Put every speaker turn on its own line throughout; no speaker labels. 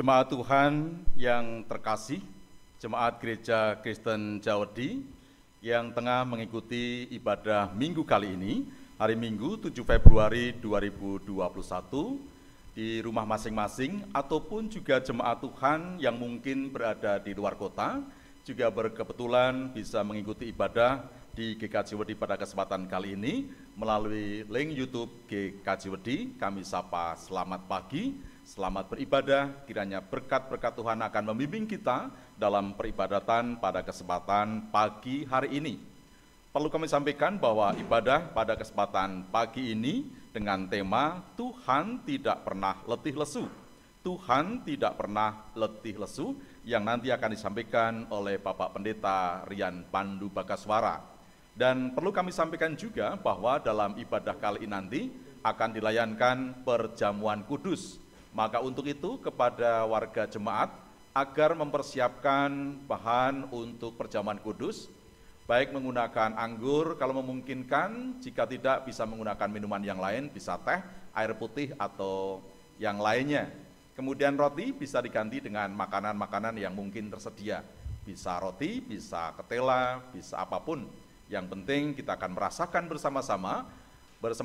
Jemaat Tuhan yang terkasih, Jemaat Gereja Kristen Jawedi yang tengah mengikuti ibadah minggu kali ini, hari Minggu 7 Februari 2021, di rumah masing-masing, ataupun juga jemaat Tuhan yang mungkin berada di luar kota, juga berkebetulan bisa mengikuti ibadah di GKJ Wedi pada kesempatan kali ini, melalui link YouTube GKJ Wedi. Kami sapa selamat pagi. Selamat beribadah, kiranya berkat-berkat Tuhan akan membimbing kita dalam peribadatan pada kesempatan pagi hari ini. Perlu kami sampaikan bahwa ibadah pada kesempatan pagi ini dengan tema Tuhan tidak pernah letih lesu. Tuhan tidak pernah letih lesu, yang nanti akan disampaikan oleh Bapak Pendeta Rian Pandu Bagaswara. Dan perlu kami sampaikan juga bahwa dalam ibadah kali ini nanti akan dilayankan perjamuan kudus. Maka untuk itu kepada warga jemaat agar mempersiapkan bahan untuk perjamuan kudus, baik menggunakan anggur kalau memungkinkan, jika tidak bisa menggunakan minuman yang lain, bisa teh, air putih atau yang lainnya. Kemudian roti bisa diganti dengan makanan-makanan yang mungkin tersedia. Bisa roti, bisa ketela, bisa apapun. Yang penting kita akan merasakan bersama-sama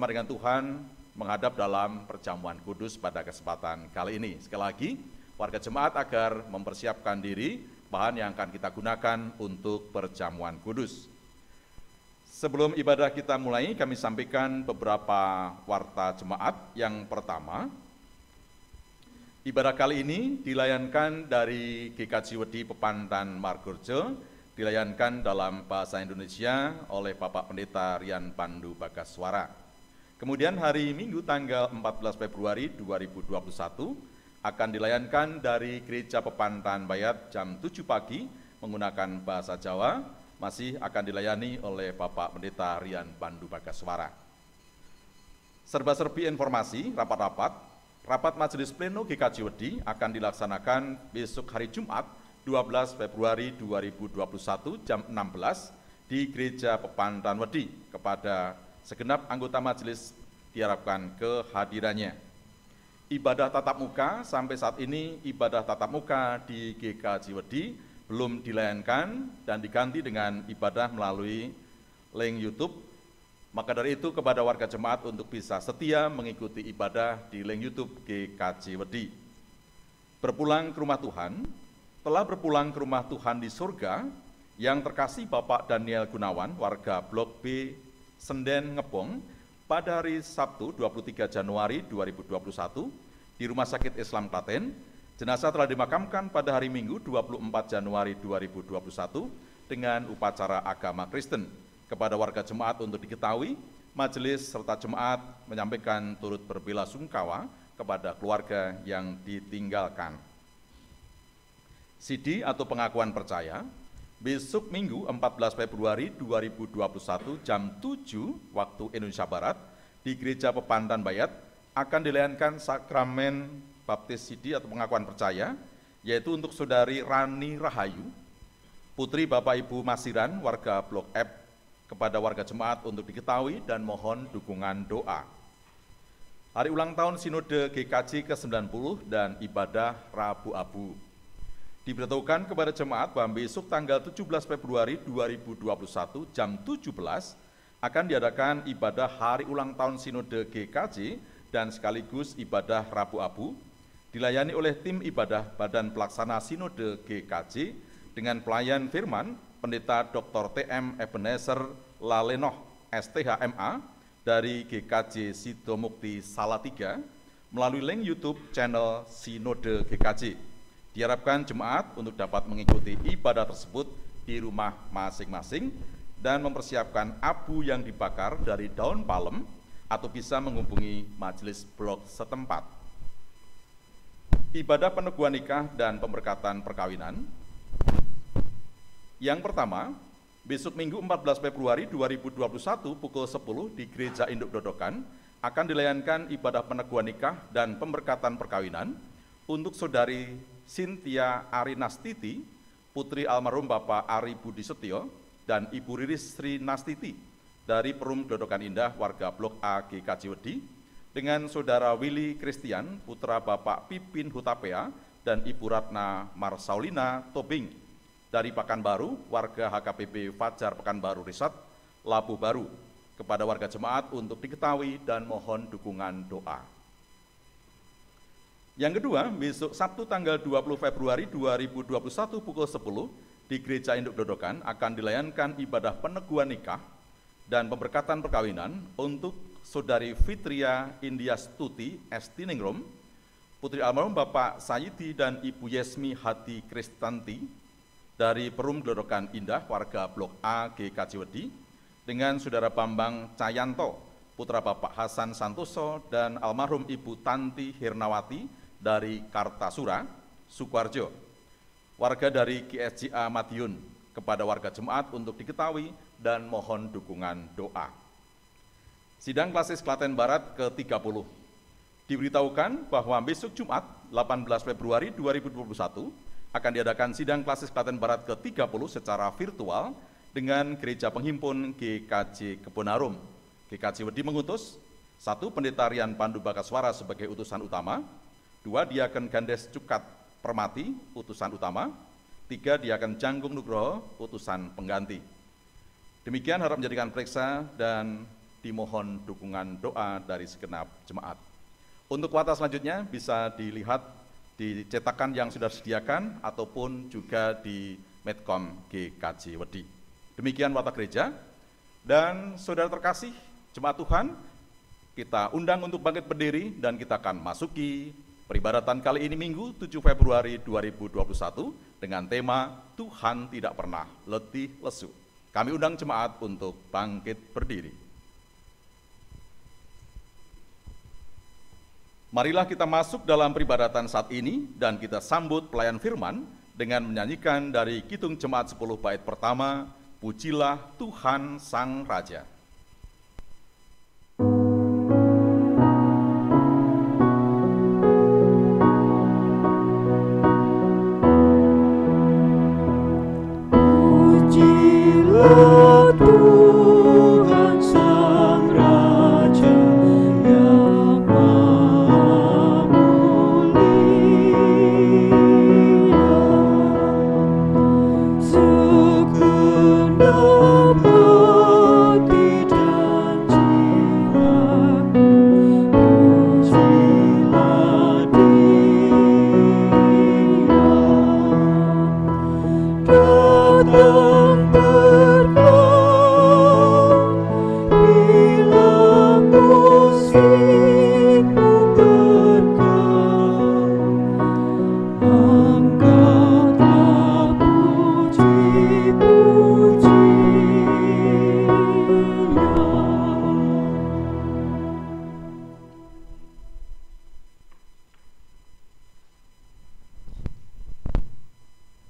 dengan Tuhan menghadap dalam perjamuan kudus pada kesempatan kali ini. Sekali lagi, warga jemaat agar mempersiapkan diri bahan yang akan kita gunakan untuk perjamuan kudus. Sebelum ibadah kita mulai, kami sampaikan beberapa warta jemaat. Yang pertama, ibadah kali ini dilayankan dari GKJ Wedi Pepandan Margorjo, dilayankan dalam bahasa Indonesia oleh Bapak Pendeta Rian Pandu Bagaswara. Kemudian hari Minggu tanggal 14 Februari 2021 akan dilayankan dari Gereja Pepandan Bayat jam 7 pagi menggunakan bahasa Jawa, masih akan dilayani oleh Bapak Pendeta Rian Pandu Bagaswara. Serba-serbi informasi, rapat Majelis Pleno GKJ Wedi akan dilaksanakan besok hari Jumat 12 Februari 2021 jam 16 di Gereja Pepandan Wedi. Kepada segenap anggota majelis diharapkan kehadirannya. Ibadah tatap muka, sampai saat ini ibadah tatap muka di GKJ Wedi belum dilayankan dan diganti dengan ibadah melalui link YouTube. Maka dari itu kepada warga jemaat untuk bisa setia mengikuti ibadah di link YouTube GKJ Wedi. Berpulang ke rumah Tuhan, telah berpulang ke rumah Tuhan di surga, yang terkasih Bapak Daniel Gunawan, warga Blok B Senden Ngebong, pada hari Sabtu 23 Januari 2021 di Rumah Sakit Islam Klaten. Jenazah telah dimakamkan pada hari Minggu 24 Januari 2021 dengan upacara agama Kristen. Kepada warga jemaat untuk diketahui, majelis serta jemaat menyampaikan turut berbelasungkawa kepada keluarga yang ditinggalkan. CD atau pengakuan percaya, besok Minggu 14 Februari 2021 jam 7 waktu Indonesia Barat di Gereja Pepandan Bayat akan dilayankan sakramen baptis sidi atau pengakuan percaya, yaitu untuk Saudari Rani Rahayu, putri Bapak Ibu Masiran, warga Blok F. Kepada warga jemaat untuk diketahui dan mohon dukungan doa. Hari ulang tahun Sinode GKJ ke-90 dan ibadah Rabu Abu. Diberitahukan kepada jemaat bahwa besok tanggal 17 Februari 2021 jam 17 akan diadakan ibadah hari ulang tahun Sinode GKJ dan sekaligus ibadah Rabu Abu, dilayani oleh tim ibadah Badan Pelaksana Sinode GKJ dengan pelayan firman Pendeta Dr. TM Ebenezer Lalenoh STHMA dari GKJ Sidomukti Salatiga melalui link YouTube channel Sinode GKJ. Diharapkan jemaat untuk dapat mengikuti ibadah tersebut di rumah masing-masing dan mempersiapkan abu yang dibakar dari daun palem atau bisa menghubungi majelis blok setempat. Ibadah peneguhan nikah dan pemberkatan perkawinan. Yang pertama, besok Minggu 14 Februari 2021 pukul 10 di Gereja Induk Dodokan akan dilayankan ibadah peneguhan nikah dan pemberkatan perkawinan untuk Saudari Cynthia Arinastiti, putri almarhum Bapak Ari Budi Setio, dan Ibu Riris Sri Nastiti dari Perum Dodokan Indah, warga Blok A GKJ Wedi, dengan Saudara Willy Christian, putra Bapak Pipin Hutapea, dan Ibu Ratna Marsaulina Tobing dari Pekanbaru, warga HKBP Fajar Pekanbaru Risat, Labu Baru, kepada warga jemaat untuk diketahui dan mohon dukungan doa. Yang kedua, besok Sabtu tanggal 20 Februari 2021 pukul 10 di Gereja Induk Grodogan akan dilayankan ibadah peneguhan nikah dan pemberkatan perkawinan untuk Saudari Fitria India Stuti Estiningrum, putri almarhum Bapak Sayidi dan Ibu Yesmi Hadi Kristanti dari Perum Grodogan Indah, warga Blok A GKJ Wedi, dengan Saudara Bambang Cayanto, putra Bapak Hasan Santoso dan almarhum Ibu Tanti Hirnawati dari Kartasura, Sukoharjo, warga dari GSJA Madiun, kepada warga jemaat untuk diketahui dan mohon dukungan doa. Sidang Klasis Klaten Barat ke-30. Diberitahukan bahwa besok Jumat 18 Februari 2021 akan diadakan Sidang Klasis Klaten Barat ke-30 secara virtual dengan Gereja Penghimpun GKJ Kebonarum. GKJ Wedi mengutus 1. Pendeta Rian Pandu Bakaswara sebagai utusan utama, 2. Diaken Gandes Cukat Permati, utusan utama, 3. Diaken Janggung Nugroho, utusan pengganti. Demikian harap menjadikan periksa dan dimohon dukungan doa dari segenap jemaat. Untuk kuota selanjutnya bisa dilihat di cetakan yang sudah disediakan ataupun juga di Medcom GKJ Wedi. Demikian watak gereja. Dan saudara terkasih, jemaat Tuhan, kita undang untuk bangkit berdiri dan kita akan masuki peribadatan kali ini Minggu 7 Februari 2021 dengan tema Tuhan tidak pernah letih lesu. Kami undang jemaat untuk bangkit berdiri. Marilah kita masuk dalam peribadatan saat ini dan kita sambut pelayan firman dengan menyanyikan dari Kidung Jemaat 10 bait pertama, Pujilah Tuhan Sang Raja.
Tuhan Sang Raja yang Maha Mulia, segenap hati dan jiwaku, pujilah Dia. Datang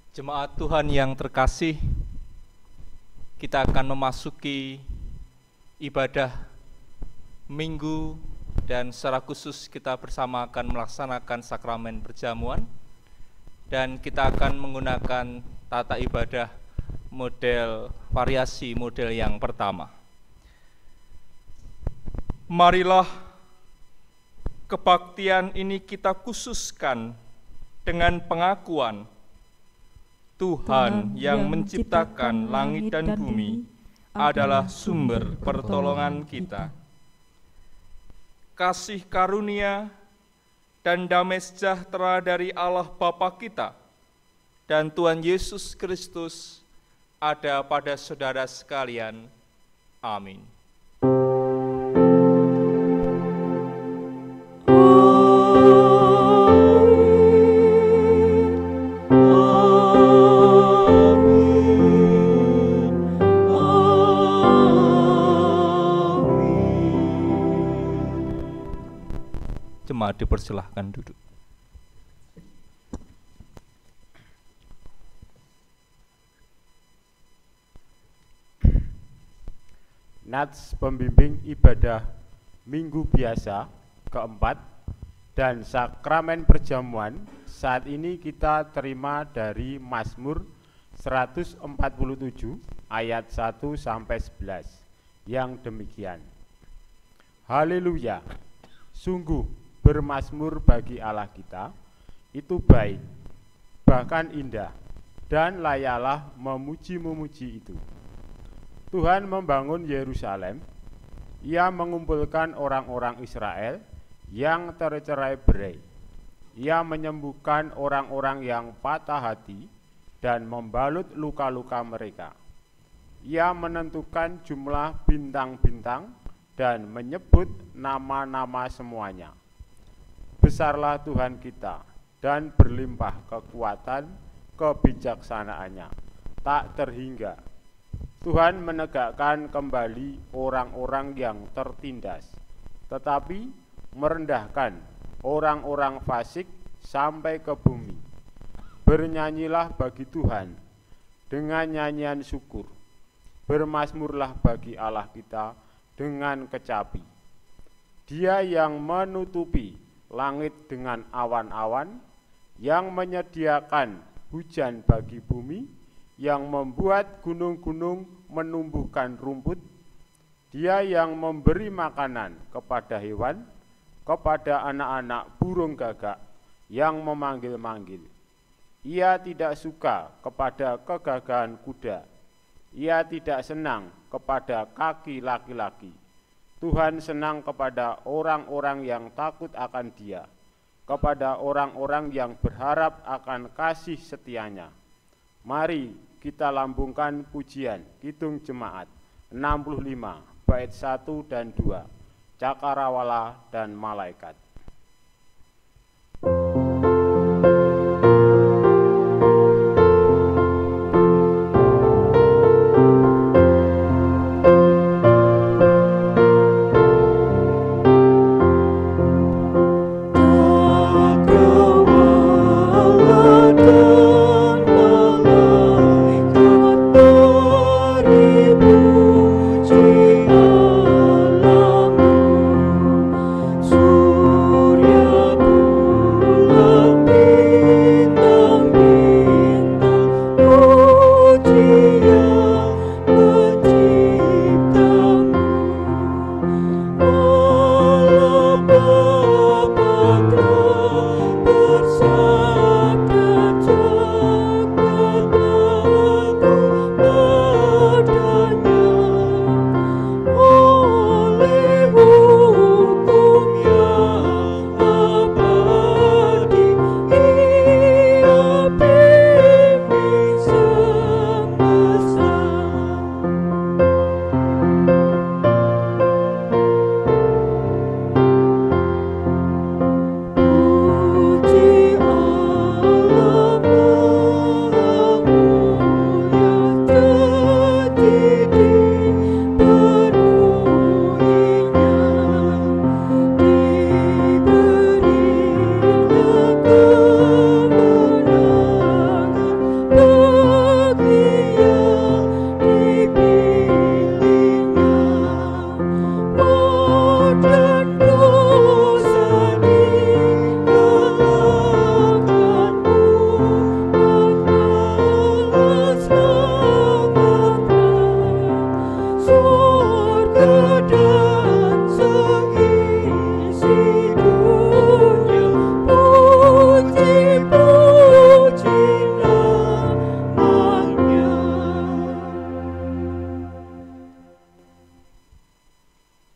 Jemaat Tuhan yang terkasih, kita akan memasuki ibadah Minggu dan secara khusus kita bersama akan melaksanakan sakramen perjamuan dan kita akan menggunakan tata ibadah model variasi model yang pertama. Marilah kebaktian ini kita khususkan dengan pengakuan Tuhan yang menciptakan langit dan bumi adalah sumber pertolongan kita. Kasih karunia dan damai sejahtera dari Allah Bapa kita dan Tuhan Yesus Kristus ada pada saudara sekalian. Amin. Jemaat dipersilahkan duduk.
Nats pembimbing ibadah Minggu biasa keempat dan sakramen perjamuan saat ini kita terima dari Mazmur 147 ayat 1 sampai 11 yang demikian. Haleluya, sungguh bermazmur bagi Allah kita, itu baik, bahkan indah, dan layaklah memuji-memuji itu. Tuhan membangun Yerusalem, Ia mengumpulkan orang-orang Israel yang tercerai-berai. Ia menyembuhkan orang-orang yang patah hati dan membalut luka-luka mereka. Ia menentukan jumlah bintang-bintang dan menyebut nama-nama semuanya. Besarlah Tuhan kita dan berlimpah kekuatan kebijaksanaannya, tak terhingga. Tuhan menegakkan kembali orang-orang yang tertindas, tetapi merendahkan orang-orang fasik sampai ke bumi. Bernyanyilah bagi Tuhan dengan nyanyian syukur. Bermazmurlah bagi Allah kita dengan kecapi. Dia yang menutupi langit dengan awan-awan, yang menyediakan hujan bagi bumi, yang membuat gunung-gunung menumbuhkan rumput. Dia yang memberi makanan kepada hewan, kepada anak-anak burung gagak yang memanggil-manggil. Ia tidak suka kepada kegagahan kuda. Ia tidak senang kepada kaki laki-laki. Tuhan senang kepada orang-orang yang takut akan Dia, kepada orang-orang yang berharap akan kasih setianya. Mari kita lambungkan pujian Kidung Jemaat 65 bait 1 dan 2, Cakrawala dan Malaikat.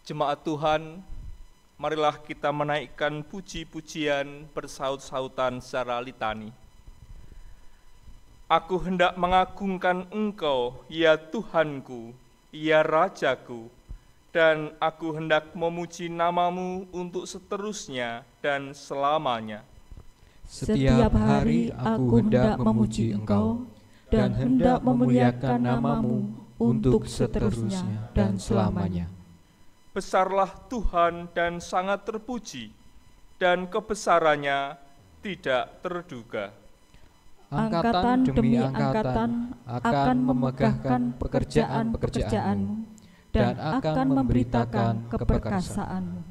Jemaat Tuhan, marilah kita menaikkan puji-pujian bersaut-sautan secara litani. Aku hendak mengagungkan Engkau, ya Tuhanku, ya Rajaku, dan aku hendak memuji nama-Mu untuk seterusnya dan selamanya.
Setiap hari aku hendak memuji Engkau dan hendak memuliakan nama-Mu untuk seterusnya dan selamanya.
Besarlah Tuhan dan sangat terpuji, dan kebesarannya tidak terduga.
Angkatan demi angkatan akan memegahkan pekerjaan-pekerjaan-Mu dan akan memberitakan keperkasaan-Mu.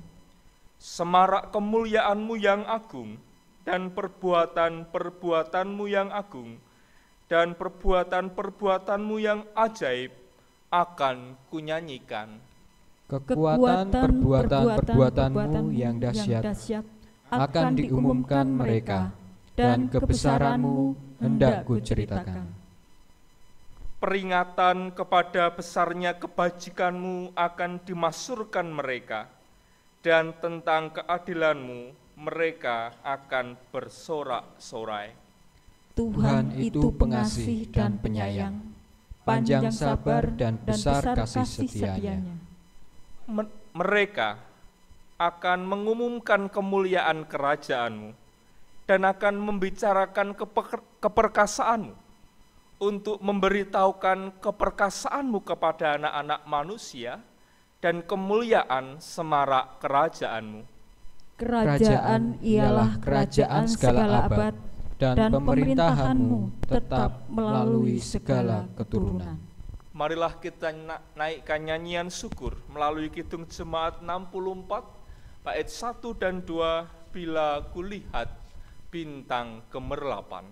Semarak kemuliaan-Mu yang agung, dan perbuatan-perbuatan-Mu yang agung, dan perbuatan-perbuatan-Mu yang ajaib akan kunyanyikan.
Kekuatan perbuatan-perbuatan-Mu yang dahsyat akan diumumkan mereka,
dan kebesaran-Mu hendak ku ceritakan.
Peringatan kepada besarnya kebajikan-Mu akan dimasyhurkan mereka, dan tentang keadilan-Mu mereka akan bersorak-sorai.
Tuhan itu pengasih dan penyayang, panjang sabar dan besar kasih setianya.
Mereka akan mengumumkan kemuliaan kerajaan-Mu dan akan membicarakan keperkasaan-Mu untuk memberitahukan keperkasaan-Mu kepada anak-anak manusia dan kemuliaan semarak kerajaan-Mu.
Kerajaan ialah kerajaan segala abad, dan pemerintahan-Mu tetap melalui segala keturunan.
Marilah kita naikkan nyanyian syukur melalui Kidung Jemaat 64, bait 1 dan 2, Bila Kulihat Bintang Gemerlapan.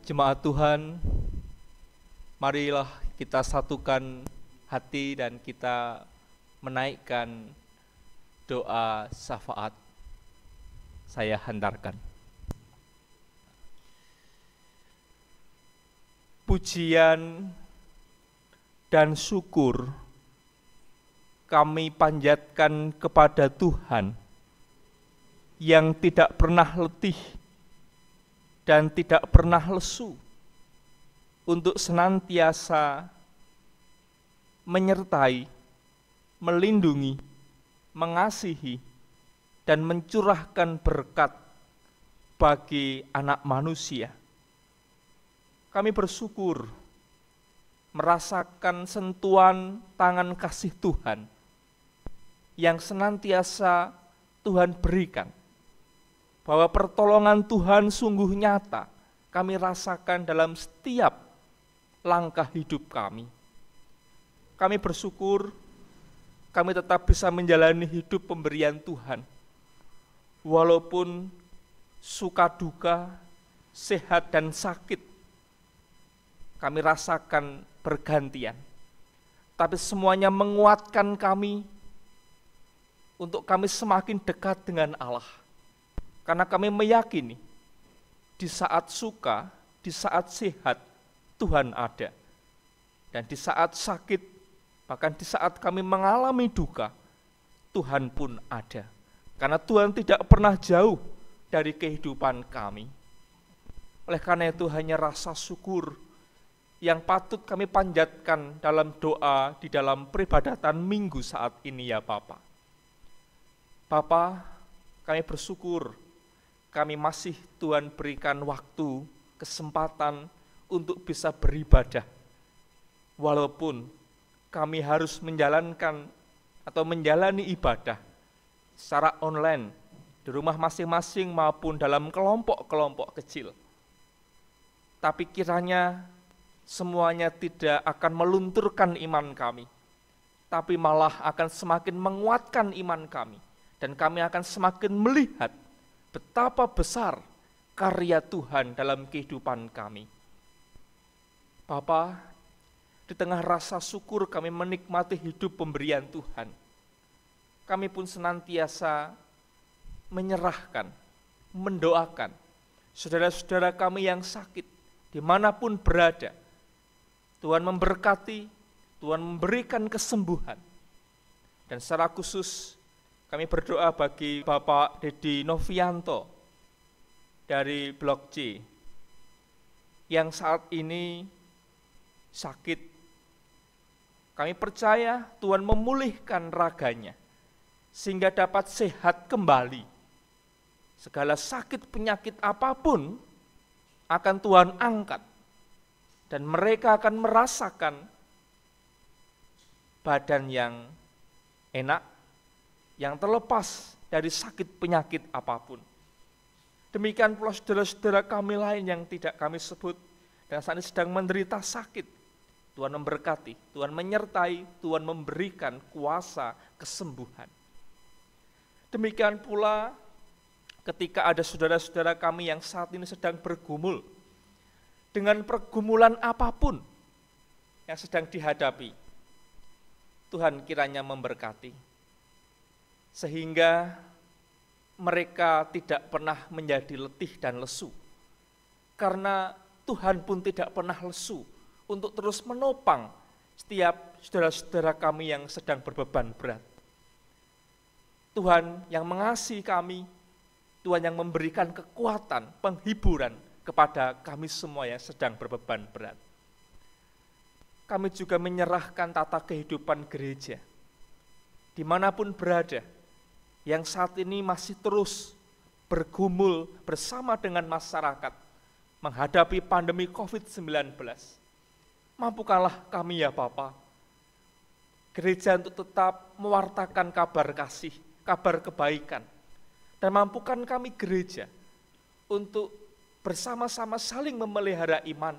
Jemaat Tuhan, marilah kita satukan hati dan kita menaikkan doa syafaat. Saya hantarkan. Pujian dan syukur kami panjatkan kepada Tuhan yang tidak pernah letih dan tidak pernah lesu untuk senantiasa menyertai, melindungi, mengasihi, dan mencurahkan berkat bagi anak manusia. Kami bersyukur merasakan sentuhan tangan kasih Tuhan yang senantiasa Tuhan berikan, bahwa pertolongan Tuhan sungguh nyata kami rasakan dalam setiap langkah hidup kami. Kami bersyukur kami tetap bisa menjalani hidup pemberian Tuhan, walaupun suka duka, sehat dan sakit kami rasakan bergantian, tapi semuanya menguatkan kami untuk kami semakin dekat dengan Allah. Karena kami meyakini di saat suka di saat sehat Tuhan ada. Dan di saat sakit, bahkan di saat kami mengalami duka, Tuhan pun ada. Karena Tuhan tidak pernah jauh dari kehidupan kami. Oleh karena itu hanya rasa syukur yang patut kami panjatkan dalam doa di dalam peribadatan minggu saat ini ya Bapa. Bapa, kami bersyukur kami masih Tuhan berikan waktu, kesempatan untuk bisa beribadah. Walaupun kami harus menjalankan atau menjalani ibadah secara online di rumah masing-masing maupun dalam kelompok-kelompok kecil. Tapi kiranya semuanya tidak akan melunturkan iman kami, tapi malah akan semakin menguatkan iman kami, dan kami akan semakin melihat betapa besar karya Tuhan dalam kehidupan kami. Bapa, di tengah rasa syukur kami menikmati hidup pemberian Tuhan. Kami pun senantiasa menyerahkan, mendoakan saudara-saudara kami yang sakit, dimanapun berada. Tuhan memberkati, Tuhan memberikan kesembuhan. Dan secara khusus kami berdoa bagi Bapak Dedi Novianto dari Blok C yang saat ini sakit. Kami percaya Tuhan memulihkan raganya sehingga dapat sehat kembali. Segala sakit penyakit apapun akan Tuhan angkat dan mereka akan merasakan badan yang enak, yang terlepas dari sakit penyakit apapun. Demikian pula saudara-saudara kami lain yang tidak kami sebut dan saat ini sedang menderita sakit. Tuhan memberkati, Tuhan menyertai, Tuhan memberikan kuasa kesembuhan. Demikian pula ketika ada saudara-saudara kami yang saat ini sedang bergumul dengan pergumulan apapun yang sedang dihadapi, Tuhan kiranya memberkati, sehingga mereka tidak pernah menjadi letih dan lesu. Karena Tuhan pun tidak pernah lesu untuk terus menopang setiap saudara-saudara kami yang sedang berbeban berat. Tuhan yang mengasihi kami, Tuhan yang memberikan kekuatan, penghiburan kepada kami semua yang sedang berbeban berat. Kami juga menyerahkan tata kehidupan gereja, dimanapun berada, yang saat ini masih terus bergumul bersama dengan masyarakat menghadapi pandemi COVID-19. Mampukanlah kami ya Bapa, gereja untuk tetap mewartakan kabar kasih, kabar kebaikan, dan mampukan kami gereja untuk bersama-sama saling memelihara iman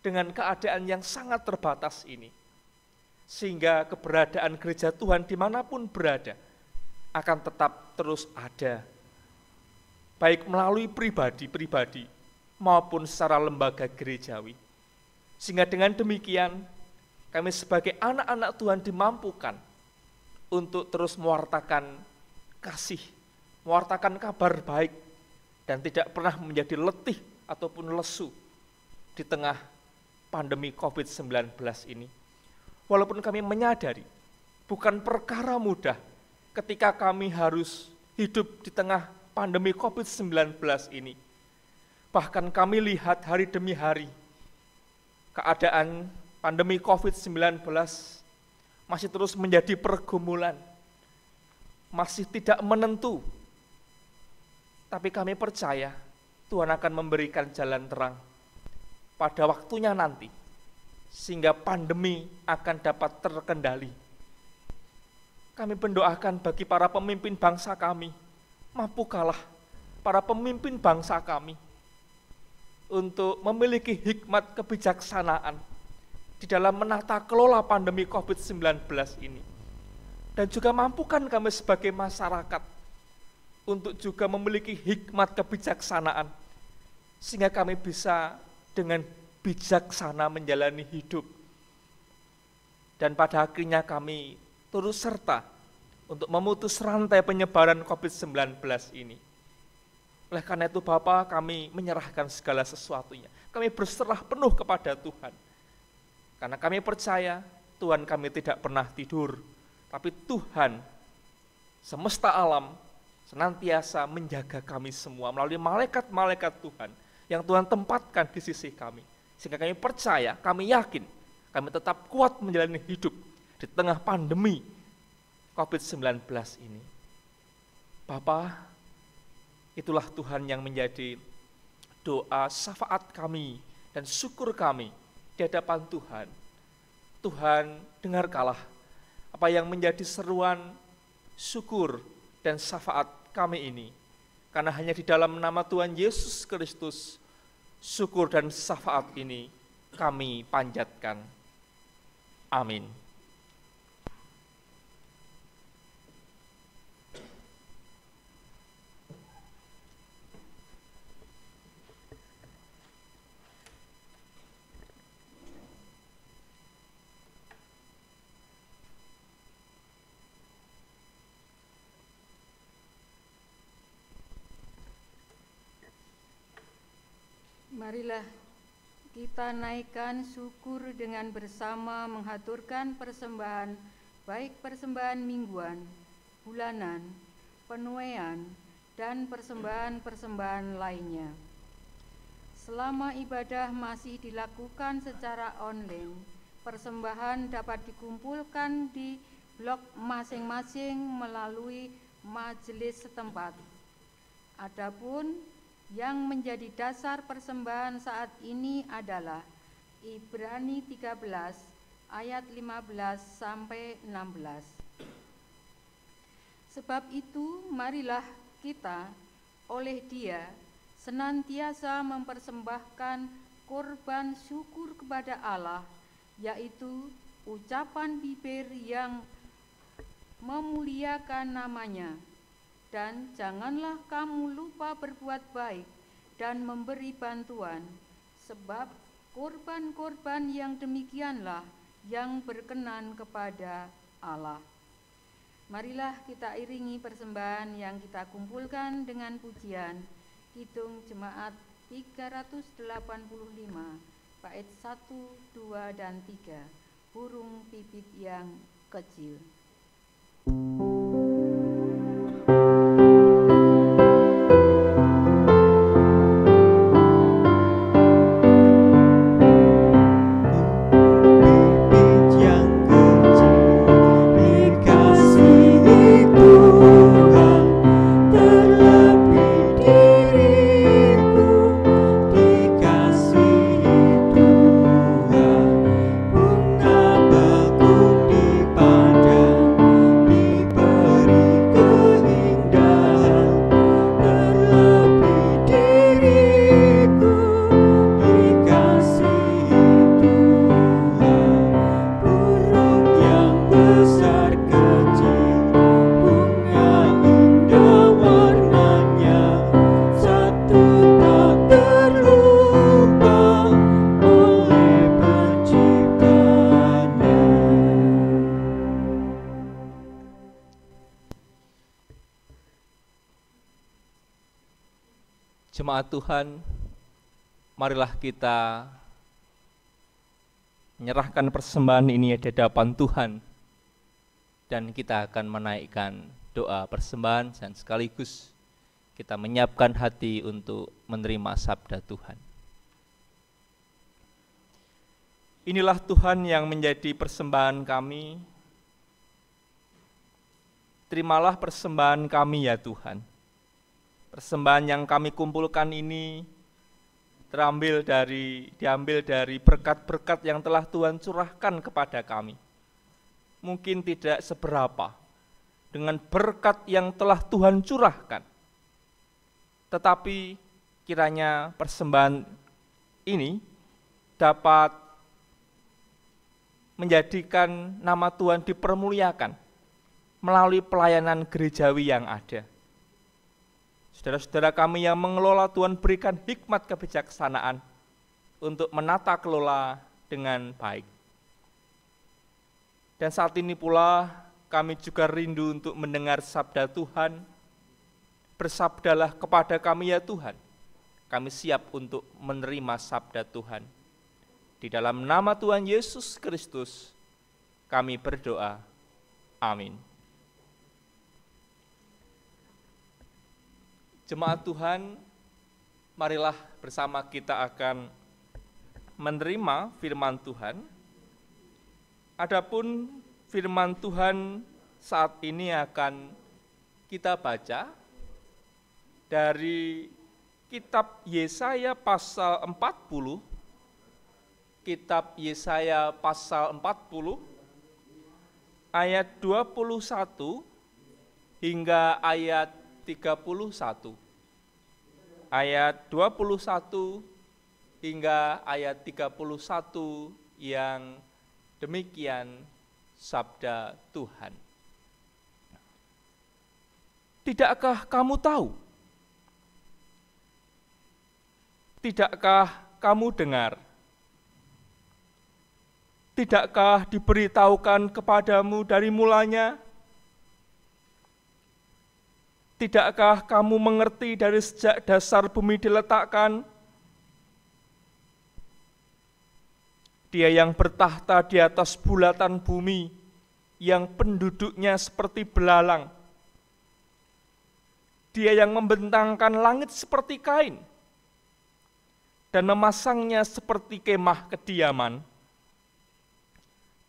dengan keadaan yang sangat terbatas ini. Sehingga keberadaan gereja Tuhan dimanapun berada akan tetap terus ada, baik melalui pribadi-pribadi maupun secara lembaga gerejawi. Sehingga dengan demikian kami sebagai anak-anak Tuhan dimampukan untuk terus mewartakan kasih, mewartakan kabar baik, dan tidak pernah menjadi letih ataupun lesu di tengah pandemi COVID-19 ini. Walaupun kami menyadari bukan perkara mudah ketika kami harus hidup di tengah pandemi COVID-19 ini. Bahkan kami lihat hari demi hari, keadaan pandemi COVID-19 masih terus menjadi pergumulan, masih tidak menentu. Tapi kami percaya Tuhan akan memberikan jalan terang pada waktunya nanti, sehingga pandemi akan dapat terkendali. Kami mendoakan bagi para pemimpin bangsa kami, mampukanlah para pemimpin bangsa kami untuk memiliki hikmat kebijaksanaan di dalam menata kelola pandemi COVID-19 ini. Dan juga mampukan kami sebagai masyarakat untuk juga memiliki hikmat kebijaksanaan, sehingga kami bisa dengan bijaksana menjalani hidup. Dan pada akhirnya kami turut serta untuk memutus rantai penyebaran COVID-19 ini. Oleh karena itu Bapa, kami menyerahkan segala sesuatunya. Kami berserah penuh kepada Tuhan. Karena kami percaya Tuhan kami tidak pernah tidur, tapi Tuhan semesta alam senantiasa menjaga kami semua melalui malaikat-malaikat Tuhan yang Tuhan tempatkan di sisi kami. Sehingga kami percaya, kami yakin, kami tetap kuat menjalani hidup di tengah pandemi COVID-19 ini. Bapa, itulah Tuhan yang menjadi doa syafaat kami dan syukur kami di hadapan Tuhan. Tuhan, dengarkanlah apa yang menjadi seruan syukur dan syafaat kami ini. Karena hanya di dalam nama Tuhan Yesus Kristus, syukur dan syafaat ini kami panjatkan. Amin.
Marilah kita naikkan syukur dengan bersama menghaturkan persembahan, baik persembahan mingguan, bulanan, penuaian, dan persembahan-persembahan lainnya. Selama ibadah masih dilakukan secara online, persembahan dapat dikumpulkan di blok masing-masing melalui majelis setempat. Adapun yang menjadi dasar persembahan saat ini adalah Ibrani 13 ayat 15 sampai 16. Sebab itu marilah kita oleh Dia senantiasa mempersembahkan korban syukur kepada Allah, yaitu ucapan bibir yang memuliakan namanya. Dan janganlah kamu lupa berbuat baik dan memberi bantuan, sebab korban-korban yang demikianlah yang berkenan kepada Allah. Marilah kita iringi persembahan yang kita kumpulkan dengan pujian Kidung Jemaat 385, bait 1, 2, dan 3, burung pipit yang kecil.
Jemaat Tuhan, marilah kita menyerahkan persembahan ini di hadapan Tuhan, dan kita akan menaikkan doa persembahan dan sekaligus kita menyiapkan hati untuk menerima sabda Tuhan. Inilah Tuhan yang menjadi persembahan kami. Terimalah persembahan kami ya Tuhan. Persembahan yang kami kumpulkan ini diambil dari berkat-berkat yang telah Tuhan curahkan kepada kami. Mungkin tidak seberapa dengan berkat yang telah Tuhan curahkan, tetapi kiranya persembahan ini dapat menjadikan nama Tuhan dipermuliakan melalui pelayanan gerejawi yang ada. Saudara-saudara kami yang mengelola, Tuhan berikan hikmat kebijaksanaan untuk menata kelola dengan baik. Dan saat ini pula kami juga rindu untuk mendengar sabda Tuhan bersabdalah kepada kami ya Tuhan. Kami siap untuk menerima sabda Tuhan. Di dalam nama Tuhan Yesus Kristus, kami berdoa. Amin. Jemaat Tuhan, marilah bersama kita akan menerima firman Tuhan. Adapun firman Tuhan saat ini akan kita baca dari kitab Yesaya pasal 40, kitab Yesaya pasal 40, ayat 21 hingga ayat 31. Ayat 21 hingga ayat 31 yang demikian sabda Tuhan. Tidakkah kamu tahu? Tidakkah kamu dengar? Tidakkah diberitahukan kepadamu dari mulanya? Tidakkah kamu mengerti dari sejak dasar bumi diletakkan? Dia yang bertahta di atas bulatan bumi, yang penduduknya seperti belalang. Dia yang membentangkan langit seperti kain, dan memasangnya seperti kemah kediaman.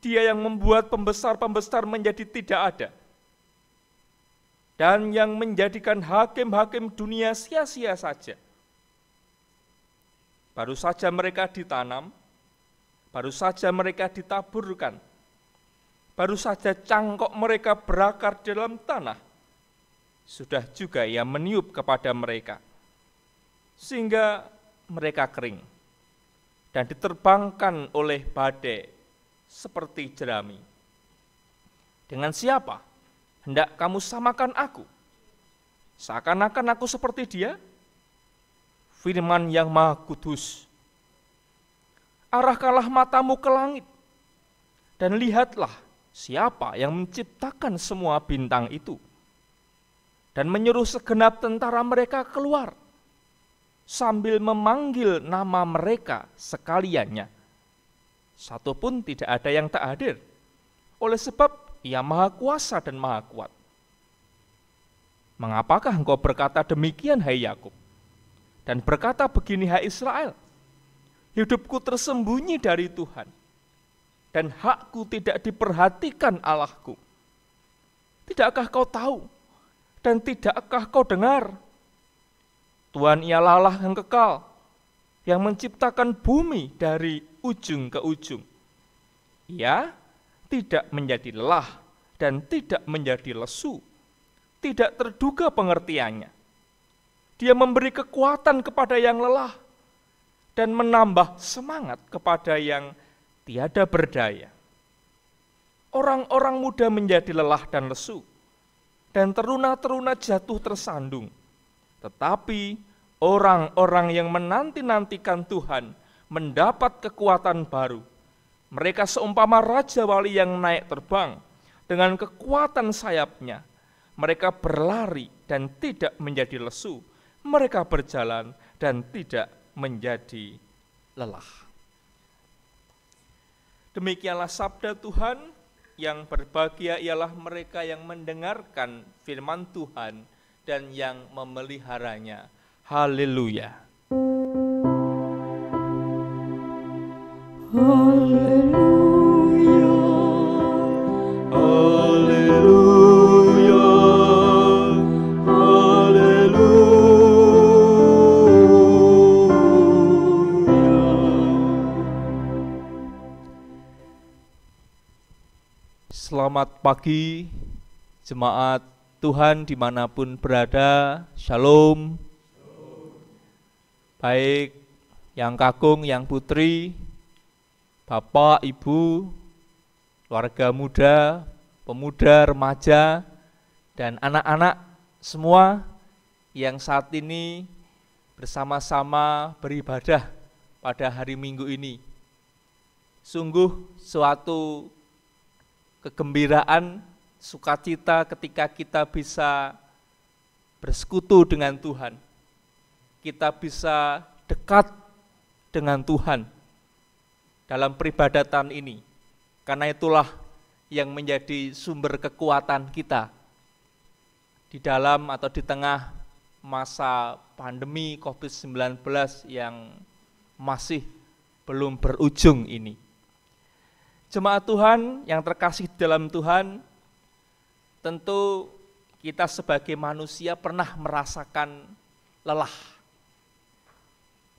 Dia yang membuat pembesar-pembesar menjadi tidak ada, dan yang menjadikan hakim-hakim dunia sia-sia saja. Baru saja mereka ditanam, baru saja mereka ditaburkan, baru saja cangkok mereka berakar dalam tanah, sudah juga ia meniup kepada mereka, sehingga mereka kering, dan diterbangkan oleh badai seperti jerami. Dengan siapa hendak kamu samakan aku? Seakan-akan aku seperti dia? Firman yang Maha Kudus. Arahkanlah matamu ke langit, dan lihatlah siapa yang menciptakan semua bintang itu, dan menyuruh segenap tentara mereka keluar, sambil memanggil nama mereka sekaliannya. Satu pun tidak ada yang tak hadir, oleh sebab Ia Maha Kuasa dan Maha Kuat. Mengapakah engkau berkata demikian, hai Yakub, dan berkata begini, hai Israel? Hidupku tersembunyi dari Tuhan, dan hakku tidak diperhatikan Allahku. Tidakkah kau tahu, dan tidakkah kau dengar? Tuhan ialah Allah yang kekal, yang menciptakan bumi dari ujung ke ujung. Ia tidak menjadi lelah dan tidak menjadi lesu, tidak terduga pengertiannya. Dia memberi kekuatan kepada yang lelah dan menambah semangat kepada yang tiada berdaya. Orang-orang muda menjadi lelah dan lesu, dan teruna-teruna jatuh tersandung. Tetapi orang-orang yang menanti-nantikan Tuhan mendapat kekuatan baru. Mereka seumpama raja wali yang naik terbang dengan kekuatan sayapnya. Mereka berlari dan tidak menjadi lesu. Mereka berjalan dan tidak menjadi lelah. Demikianlah sabda Tuhan. Yang berbahagia ialah mereka yang mendengarkan firman Tuhan dan yang memeliharanya. Haleluya.
Haleluya, haleluya,
Selamat pagi, jemaat Tuhan dimanapun berada, Shalom. Baik yang kakung, yang putri, Bapak, Ibu, keluarga muda, pemuda, remaja, dan anak-anak semua yang saat ini bersama-sama beribadah pada hari Minggu ini. Sungguh suatu kegembiraan, sukacita ketika kita bisa bersekutu dengan Tuhan, kita bisa dekat dengan Tuhan dalam peribadatan ini. Karena itulah yang menjadi sumber kekuatan kita di dalam atau di tengah masa pandemi COVID-19 yang masih belum berujung ini. Jemaat Tuhan yang terkasih dalam Tuhan, tentu kita sebagai manusia pernah merasakan lelah,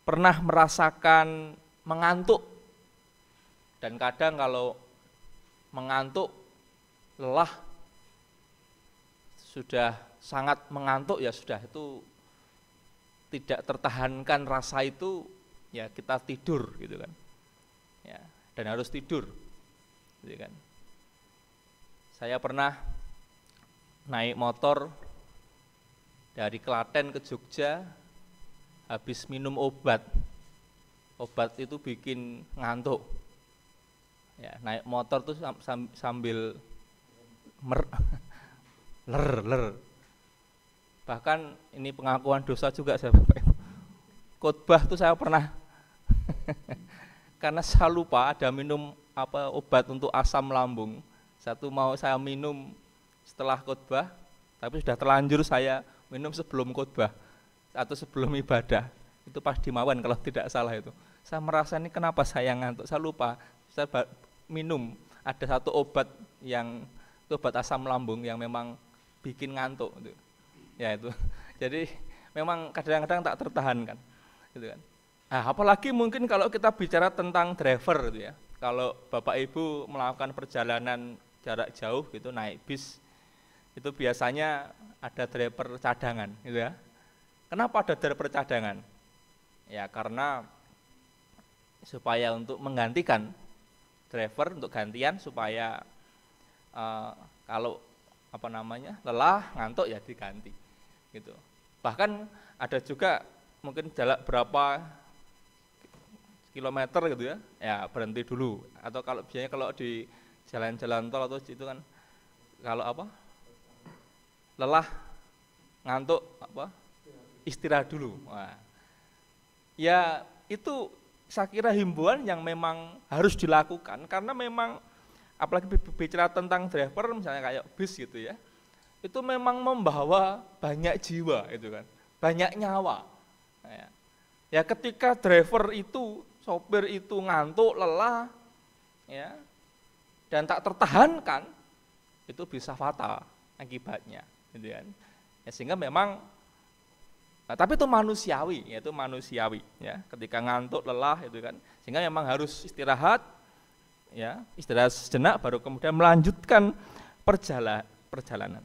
pernah merasakan mengantuk, dan kadang kalau mengantuk, lelah, sudah sangat mengantuk ya sudah itu tidak tertahankan rasa itu, ya kita tidur gitu kan, ya, dan harus tidur, gitu kan. Saya pernah naik motor dari Klaten ke Jogja, habis minum obat itu bikin ngantuk. Ya, naik motor tuh sambil ler. Bahkan ini pengakuan dosa juga saya Bapak Ibu. Khotbah tuh saya pernah karena saya lupa ada minum obat untuk asam lambung. Satu mau saya minum setelah khotbah, tapi sudah terlanjur saya minum sebelum khotbah atau sebelum ibadah. Itu pas di Mawan kalau tidak salah itu. Saya merasa ini kenapa saya ngantuk, saya lupa. Saya minum, ada satu obat obat asam lambung yang memang bikin ngantuk gitu. Ya itu. Jadi memang kadang-kadang tak tertahankan gitu kan. Nah, apalagi mungkin kalau kita bicara tentang driver gitu ya. Kalau Bapak Ibu melakukan perjalanan jarak jauh gitu naik bis, itu biasanya ada driver cadangan gitu ya. Kenapa ada driver cadangan? Ya karena supaya untuk menggantikan driver, untuk gantian supaya kalau lelah, ngantuk ya diganti gitu. Bahkan ada juga mungkin jalan berapa kilometer gitu ya, ya berhenti dulu. Atau kalau biasanya kalau di jalan-jalan tol atau itu kan kalau lelah, ngantuk istirahat dulu. Wah. Ya itu saya kira himbauan yang memang harus dilakukan, karena memang apalagi bicara tentang driver misalnya kayak bis gitu ya, itu memang membawa banyak jiwa itu kan, banyak nyawa. Ya ketika driver itu, sopir itu ngantuk, lelah, ya, dan tak tertahankan, itu bisa fatal akibatnya, gitu kan. Ya, sehingga memang tapi itu manusiawi, yaitu manusiawi ya, ketika ngantuk, lelah itu kan, sehingga memang harus istirahat ya, istirahat sejenak baru kemudian melanjutkan perjalanan.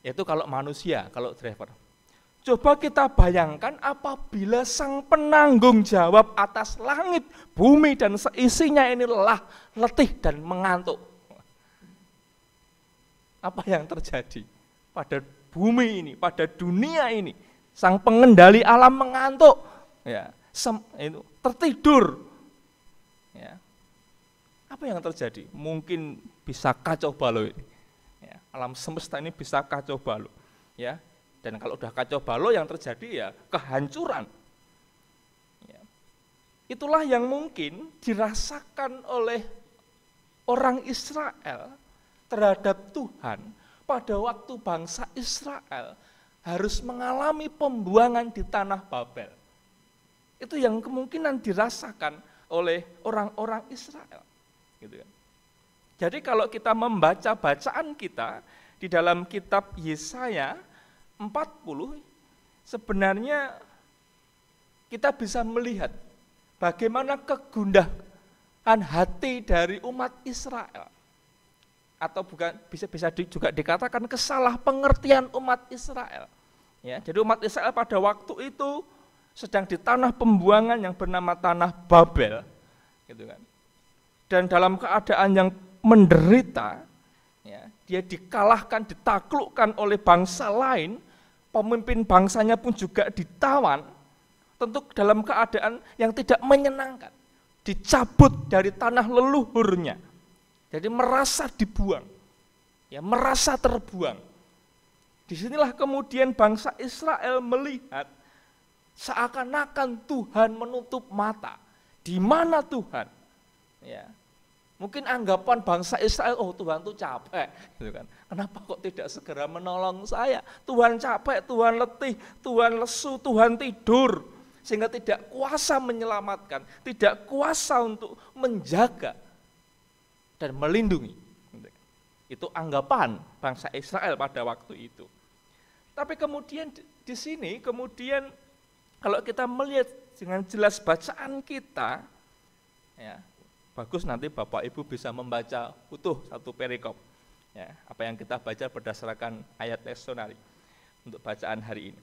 Yaitu kalau manusia, kalau driver. Coba kita bayangkan apabila sang penanggung jawab atas langit, bumi dan seisinya ini lelah, letih dan mengantuk. Apa yang terjadi pada bumi ini, pada dunia ini? Sang pengendali alam mengantuk, ya, itu tertidur, ya. Apa yang terjadi? Mungkin bisa kacau balau ini, ya. Alam semesta ini bisa kacau balau, ya. Dan kalau udah kacau balau yang terjadi ya kehancuran. Ya. Itulah yang mungkin dirasakan oleh orang Israel terhadap Tuhan pada waktu bangsa Israel harus mengalami pembuangan di tanah Babel. Itu yang kemungkinan dirasakan oleh orang-orang Israel. Gitu kan. Jadi kalau kita membaca bacaan kita di dalam kitab Yesaya 40, sebenarnya kita bisa melihat bagaimana kegundahan hati dari umat Israel. Atau bukan bisa juga dikatakan kesalah pengertian umat Israel. Ya, jadi umat Israel pada waktu itu sedang di tanah pembuangan yang bernama tanah Babel, gitu kan. Dan dalam keadaan yang menderita, ya, dia dikalahkan, ditaklukkan oleh bangsa lain, pemimpin bangsanya pun juga ditawan, tentu dalam keadaan yang tidak menyenangkan, dicabut dari tanah leluhurnya. Jadi merasa dibuang, ya, merasa terbuang. Disinilah kemudian bangsa Israel melihat seakan-akan Tuhan menutup mata. Di mana Tuhan? Ya. Mungkin anggapan bangsa Israel, oh Tuhan tuh capek, gitu kan. Kenapa kok tidak segera menolong saya? Tuhan capek, Tuhan letih, Tuhan lesu, Tuhan tidur, sehingga tidak kuasa menyelamatkan, tidak kuasa untuk menjaga dan melindungi. Itu anggapan bangsa Israel pada waktu itu. Tapi kemudian di sini, kemudian kalau kita melihat dengan jelas bacaan kita, ya, bagus nanti Bapak Ibu bisa membaca utuh satu perikop. Ya, apa yang kita baca berdasarkan ayat leksionari untuk bacaan hari ini.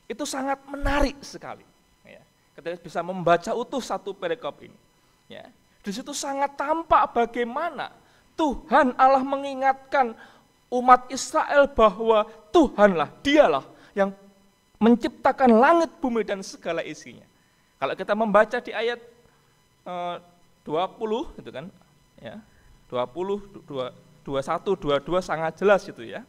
Itu sangat menarik sekali. Ya, kita bisa membaca utuh satu perikop ini. Ya, di situ sangat tampak bagaimana Tuhan Allah mengingatkan umat Israel bahwa Tuhanlah, dialah yang menciptakan langit, bumi, dan segala isinya. Kalau kita membaca di ayat 20 gitu kan, ya, 20, 21, 22 sangat jelas itu ya.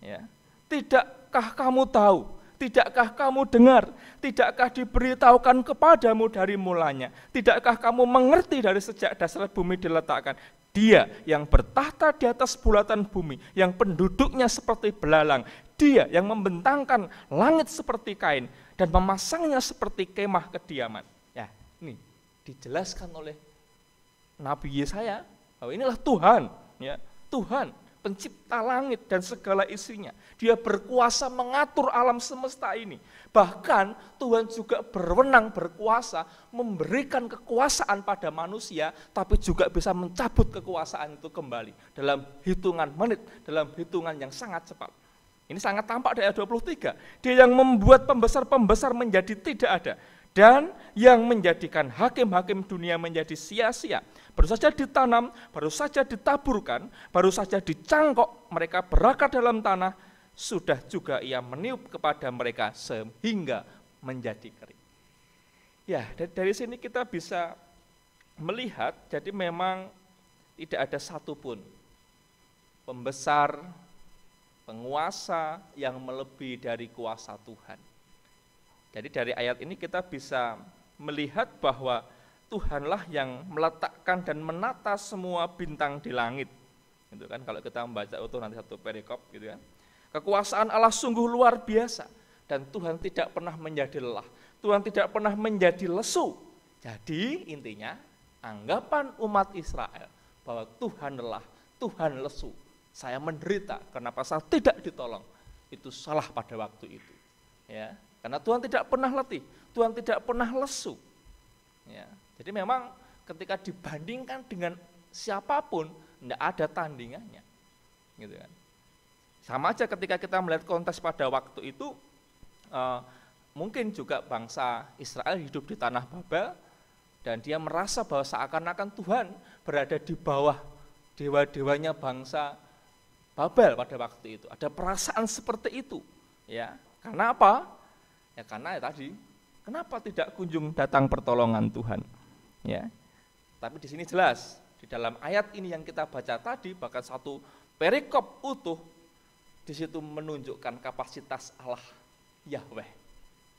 Ya. Tidakkah kamu tahu? Tidakkah kamu dengar? Tidakkah diberitahukan kepadamu dari mulanya? Tidakkah kamu mengerti dari sejak dasar bumi diletakkan? Dia yang bertahta di atas bulatan bumi, yang penduduknya seperti belalang. Dia yang membentangkan langit seperti kain dan memasangnya seperti kemah kediaman. Ya, ini dijelaskan oleh Nabi Yesaya bahwa inilah Tuhan, ya, Tuhan pencipta langit dan segala isinya. Dia berkuasa mengatur alam semesta ini. Bahkan Tuhan juga berwenang, berkuasa memberikan kekuasaan pada manusia, tapi juga bisa mencabut kekuasaan itu kembali dalam hitungan menit, dalam hitungan yang sangat cepat. Ini sangat tampak dari ayat 23. Dia yang membuat pembesar-pembesar menjadi tidak ada, dan yang menjadikan hakim-hakim dunia menjadi sia-sia. Baru saja ditanam, baru saja ditaburkan, baru saja dicangkok, mereka berakar dalam tanah, sudah juga ia meniup kepada mereka sehingga menjadi kering. Ya, dari sini kita bisa melihat, jadi memang tidak ada satupun pembesar, penguasa yang melebihi dari kuasa Tuhan. Jadi dari ayat ini kita bisa melihat bahwa Tuhanlah yang meletakkan dan menata semua bintang di langit. Gitu kan, kalau kita membaca utuh nanti satu perikop gitu kan. Kekuasaan Allah sungguh luar biasa dan Tuhan tidak pernah menjadi lelah. Tuhan tidak pernah menjadi lesu. Jadi intinya anggapan umat Israel bahwa Tuhan lelah, Tuhan lesu, saya menderita kenapa saya tidak ditolong, itu salah pada waktu itu. Ya, karena Tuhan tidak pernah letih, Tuhan tidak pernah lesu. Ya, jadi memang ketika dibandingkan dengan siapapun, tidak ada tandingannya, gitu kan. Sama aja ketika kita melihat konteks pada waktu itu, mungkin juga bangsa Israel hidup di tanah Babel, dan dia merasa bahwa seakan-akan Tuhan berada di bawah dewa-dewanya bangsa Babel pada waktu itu. Ada perasaan seperti itu, ya. Karena apa? Ya karena ya tadi, kenapa tidak kunjung datang pertolongan Tuhan? Ya. Tapi di sini jelas, di dalam ayat ini yang kita baca tadi, bahkan satu perikop utuh, di situ menunjukkan kapasitas Allah Yahweh,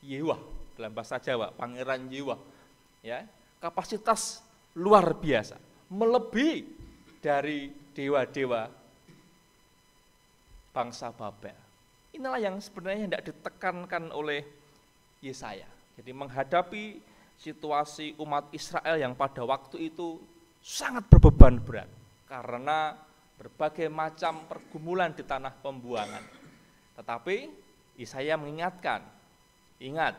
Yewah dalam bahasa Jawa, Pangeran Yewah, ya, kapasitas luar biasa, melebihi dari dewa-dewa bangsa Babel. Inilah yang sebenarnya tidak ditekankan oleh Yesaya. Jadi menghadapi situasi umat Israel yang pada waktu itu sangat berbeban berat karena berbagai macam pergumulan di tanah pembuangan. Tetapi Yesaya mengingatkan, ingat,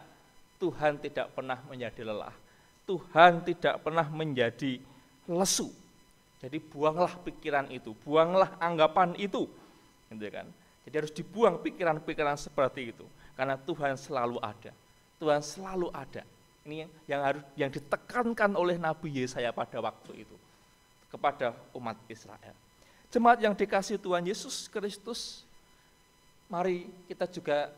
Tuhan tidak pernah menjadi lelah, Tuhan tidak pernah menjadi lesu. Jadi buanglah pikiran itu, buanglah anggapan itu, gitu kan. Jadi harus dibuang pikiran-pikiran seperti itu, karena Tuhan selalu ada, Tuhan selalu ada. Ini yang ditekankan oleh Nabi Yesaya pada waktu itu kepada umat Israel. Jemaat yang dikasihi Tuhan Yesus Kristus, mari kita juga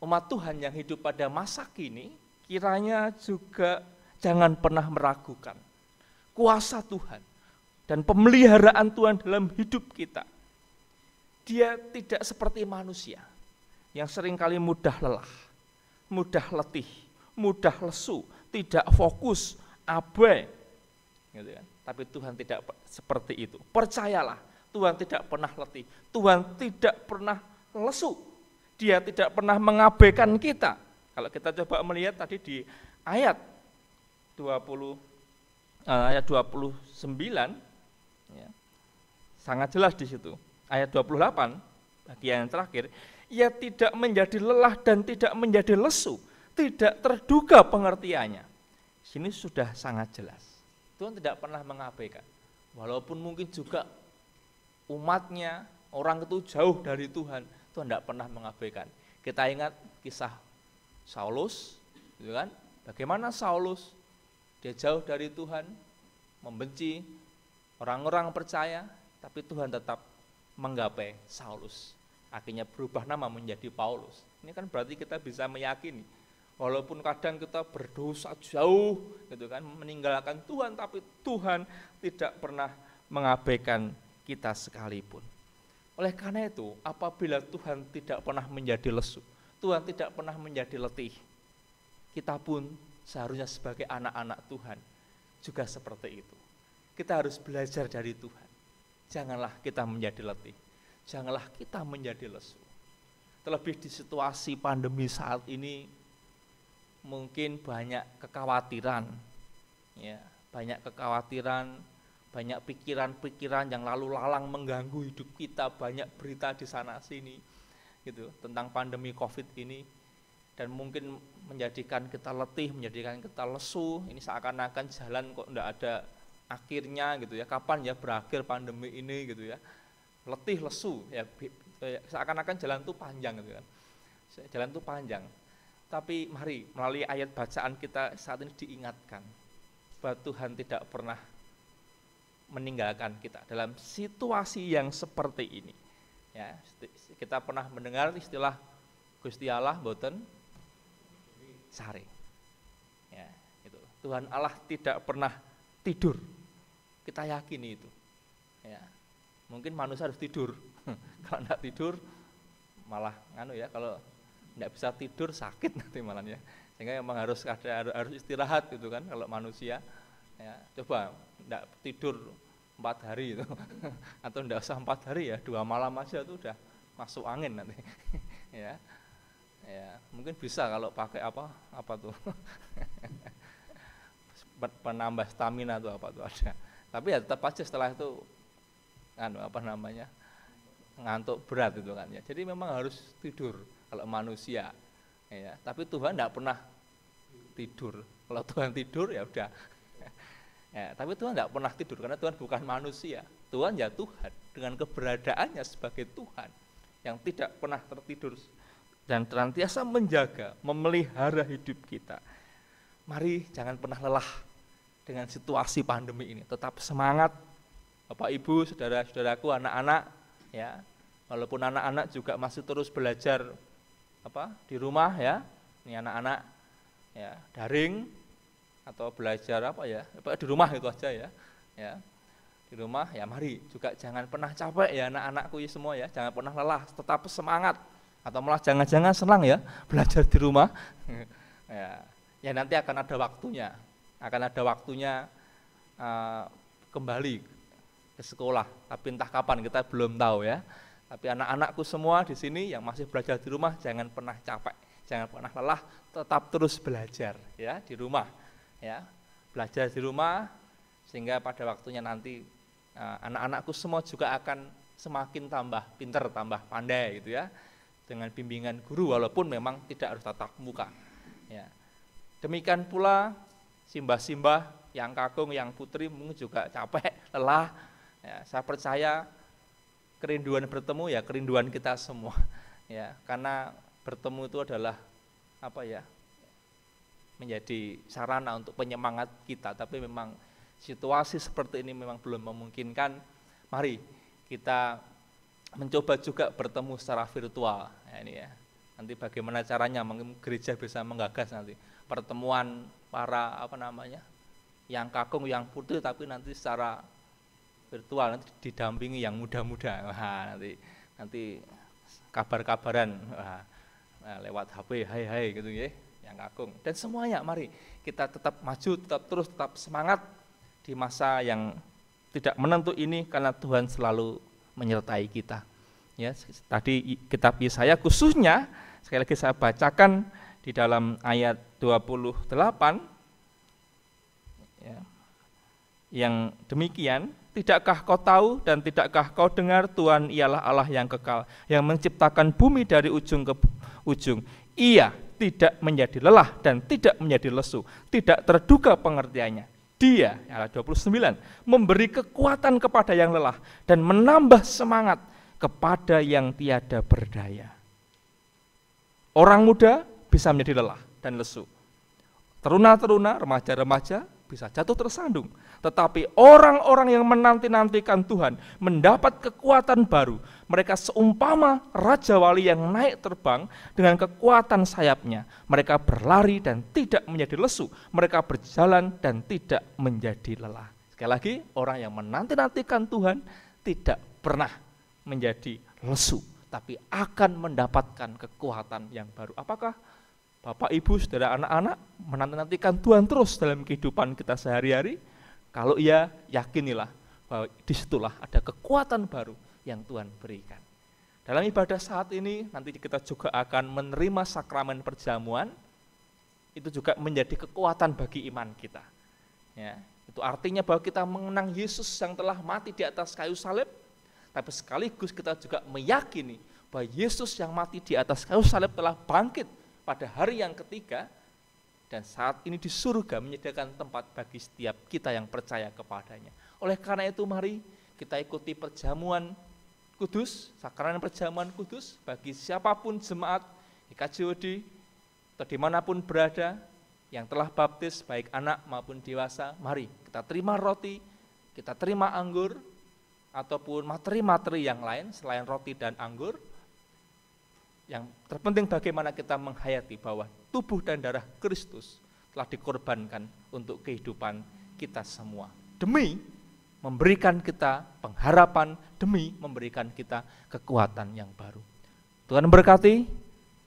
umat Tuhan yang hidup pada masa kini, kiranya juga jangan pernah meragukan kuasa Tuhan dan pemeliharaan Tuhan dalam hidup kita. Dia tidak seperti manusia yang seringkali mudah lelah, mudah letih, mudah lesu, tidak fokus, abai, gitu kan. Tapi Tuhan tidak seperti itu. Percayalah, Tuhan tidak pernah letih, Tuhan tidak pernah lesu, Dia tidak pernah mengabaikan kita. Kalau kita coba melihat tadi di ayat 29, ya, sangat jelas di situ. Ayat 28, bagian yang terakhir, ia tidak menjadi lelah dan tidak menjadi lesu, tidak terduga pengertiannya. Sini sudah sangat jelas. Tuhan tidak pernah mengabaikan. Walaupun mungkin juga umatnya, orang itu jauh dari Tuhan, Tuhan tidak pernah mengabaikan. Kita ingat kisah Saulus, gitu kan? Bagaimana Saulus, dia jauh dari Tuhan, membenci orang-orang percaya, tapi Tuhan tetap menggapai Saulus. Akhirnya berubah nama menjadi Paulus. Ini kan berarti kita bisa meyakini, walaupun kadang kita berdosa jauh, gitu kan, meninggalkan Tuhan, tapi Tuhan tidak pernah mengabaikan kita sekalipun. Oleh karena itu, apabila Tuhan tidak pernah menjadi lesu, Tuhan tidak pernah menjadi letih, kita pun seharusnya sebagai anak-anak Tuhan juga seperti itu. Kita harus belajar dari Tuhan. Janganlah kita menjadi letih, janganlah kita menjadi lesu. Terlebih di situasi pandemi saat ini, mungkin banyak kekhawatiran, ya, banyak kekhawatiran, banyak pikiran-pikiran yang lalu lalang mengganggu hidup kita, banyak berita di sana sini, gitu, tentang pandemi COVID ini, dan mungkin menjadikan kita letih, menjadikan kita lesu. Ini seakan-akan jalan kok enggak ada akhirnya, gitu ya. Kapan ya berakhir pandemi ini, gitu ya. Letih, lesu, ya, seakan-akan jalan itu panjang, gitu kan. Jalan itu panjang. Tapi mari melalui ayat bacaan kita saat ini diingatkan bahwa Tuhan tidak pernah meninggalkan kita dalam situasi yang seperti ini. Ya, kita pernah mendengar istilah Gusti Allah boten sare. Ya, itu. Tuhan Allah tidak pernah tidur. Kita yakini itu. Ya. Mungkin manusia harus tidur. Kalau enggak tidur malah kalau enggak bisa tidur sakit nanti malah ya. Sehingga memang harus istirahat gitu kan kalau manusia. Ya, coba enggak tidur 4 hari itu. Atau enggak usah 4 hari ya, 2 malam aja itu udah masuk angin nanti. Ya. Ya, mungkin bisa kalau pakai apa tuh. Penambah stamina tuh apa tuh ada. Tapi ya tetap aja setelah itu ngantuk berat itu kan ya. Jadi memang harus tidur kalau manusia. Ya, tapi Tuhan enggak pernah tidur. Kalau Tuhan tidur ya udah. Ya, tapi Tuhan enggak pernah tidur karena Tuhan bukan manusia. Tuhan ya Tuhan dengan keberadaannya sebagai Tuhan yang tidak pernah tertidur dan senantiasa menjaga, memelihara hidup kita. Mari jangan pernah lelah dengan situasi pandemi ini. Tetap semangat, Bapak Ibu, saudara-saudaraku, anak-anak, ya. Walaupun anak-anak juga masih terus belajar di rumah ya. Ini anak-anak ya, daring atau belajar di rumah itu aja ya. Ya. Di rumah ya mari juga jangan pernah capek ya anak-anakku ya semua ya. Jangan pernah lelah, tetap semangat. Atau malah jangan-jangan senang ya belajar di rumah. Ya nanti akan ada waktunya kembali ke sekolah, tapi entah kapan kita belum tahu ya. Tapi anak-anakku semua di sini yang masih belajar di rumah jangan pernah capek, jangan pernah lelah, tetap terus belajar ya di rumah ya. Belajar di rumah sehingga pada waktunya nanti anak-anakku semua juga akan semakin tambah pintar, tambah pandai gitu ya. Dengan bimbingan guru walaupun memang tidak harus tatap muka. Ya. Demikian pula simbah-simbah yang kakung, yang putri mungkin juga capek, lelah. Ya, saya percaya kerinduan bertemu ya kerinduan kita semua. Ya, karena bertemu itu adalah menjadi sarana untuk penyemangat kita. Tapi memang situasi seperti ini memang belum memungkinkan. Mari kita mencoba juga bertemu secara virtual ya, ini ya. Nanti bagaimana caranya mungkin gereja bisa menggagas nanti pertemuan para yang kakung, yang putri tapi nanti secara virtual nanti didampingi yang muda-muda. Nanti nanti kabar-kabaran lewat HP, hai gitu ya, yang kakung. Dan semuanya mari kita tetap maju, tetap semangat di masa yang tidak menentu ini, karena Tuhan selalu menyertai kita. Ya, tadi kitab Yesaya khususnya sekali lagi saya bacakan di dalam ayat 28 ya, yang demikian, tidakkah kau tahu dan tidakkah kau dengar, Tuhan ialah Allah yang kekal, yang menciptakan bumi dari ujung ke ujung. Ia tidak menjadi lelah dan tidak menjadi lesu, tidak terduga pengertiannya. Dia, ayat 29, memberi kekuatan kepada yang lelah dan menambah semangat kepada yang tiada berdaya. Orang muda bisa menjadi lelah dan lesu. Teruna-teruna, remaja-remaja bisa jatuh tersandung. Tetapi orang-orang yang menanti-nantikan Tuhan mendapat kekuatan baru. Mereka seumpama Raja Wali yang naik terbang dengan kekuatan sayapnya. Mereka berlari dan tidak menjadi lesu. Mereka berjalan dan tidak menjadi lelah. Sekali lagi, orang yang menanti-nantikan Tuhan tidak pernah menjadi lesu, tapi akan mendapatkan kekuatan yang baru. Apakah Bapak, Ibu, Saudara, anak-anak menanti-nantikan Tuhan terus dalam kehidupan kita sehari-hari? Kalau iya, yakinilah bahwa disitulah ada kekuatan baru yang Tuhan berikan. Dalam ibadah saat ini, nanti kita juga akan menerima sakramen perjamuan. Itu juga menjadi kekuatan bagi iman kita. Ya, itu artinya bahwa kita mengenang Yesus yang telah mati di atas kayu salib, tapi sekaligus kita juga meyakini bahwa Yesus yang mati di atas kayu salib telah bangkit pada hari yang ketiga, dan saat ini di surga menyediakan tempat bagi setiap kita yang percaya kepadanya. Oleh karena itu mari kita ikuti perjamuan kudus, sakramen perjamuan kudus bagi siapapun jemaat di KJOD atau dimanapun berada yang telah baptis, baik anak maupun dewasa. Mari kita terima roti, kita terima anggur, ataupun materi-materi yang lain selain roti dan anggur. Yang terpenting bagaimana kita menghayati bahwa tubuh dan darah Kristus telah dikorbankan untuk kehidupan kita semua, demi memberikan kita pengharapan, demi memberikan kita kekuatan yang baru. Tuhan berkati,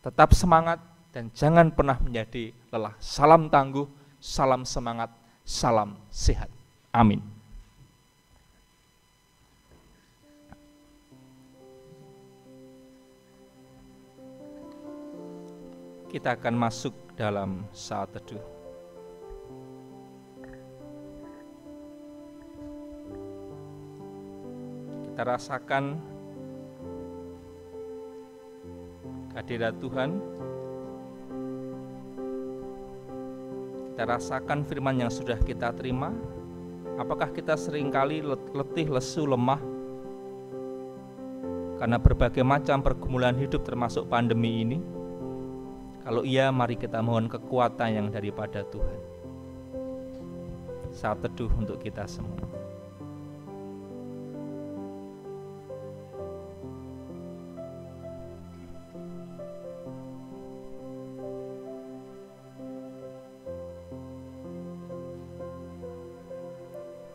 tetap semangat dan jangan pernah menjadi lelah. Salam tangguh, salam semangat, salam sehat. Amin. Kita akan masuk dalam saat teduh. Kita rasakan kehadirat Tuhan. Kita rasakan firman yang sudah kita terima. Apakah kita seringkali letih, lesu, lemah karena berbagai macam pergumulan hidup termasuk pandemi ini? Kalau iya, mari kita mohon kekuatan yang daripada Tuhan. Saat teduh untuk kita semua.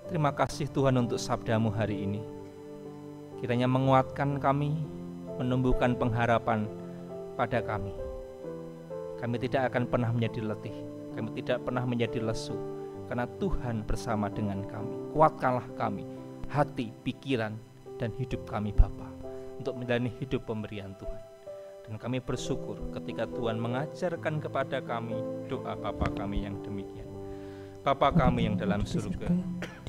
Terima kasih Tuhan untuk sabdamu hari ini. Kiranya menguatkan kami, menumbuhkan pengharapan pada kami. Kami tidak akan pernah menjadi letih, kami tidak pernah menjadi lesu, karena Tuhan bersama dengan kami. Kuatkanlah kami, hati, pikiran, dan hidup kami Bapa, untuk menjalani hidup pemberian Tuhan. Dan kami bersyukur ketika Tuhan mengajarkan kepada kami doa Bapa kami yang demikian. Bapa kami yang dalam surga,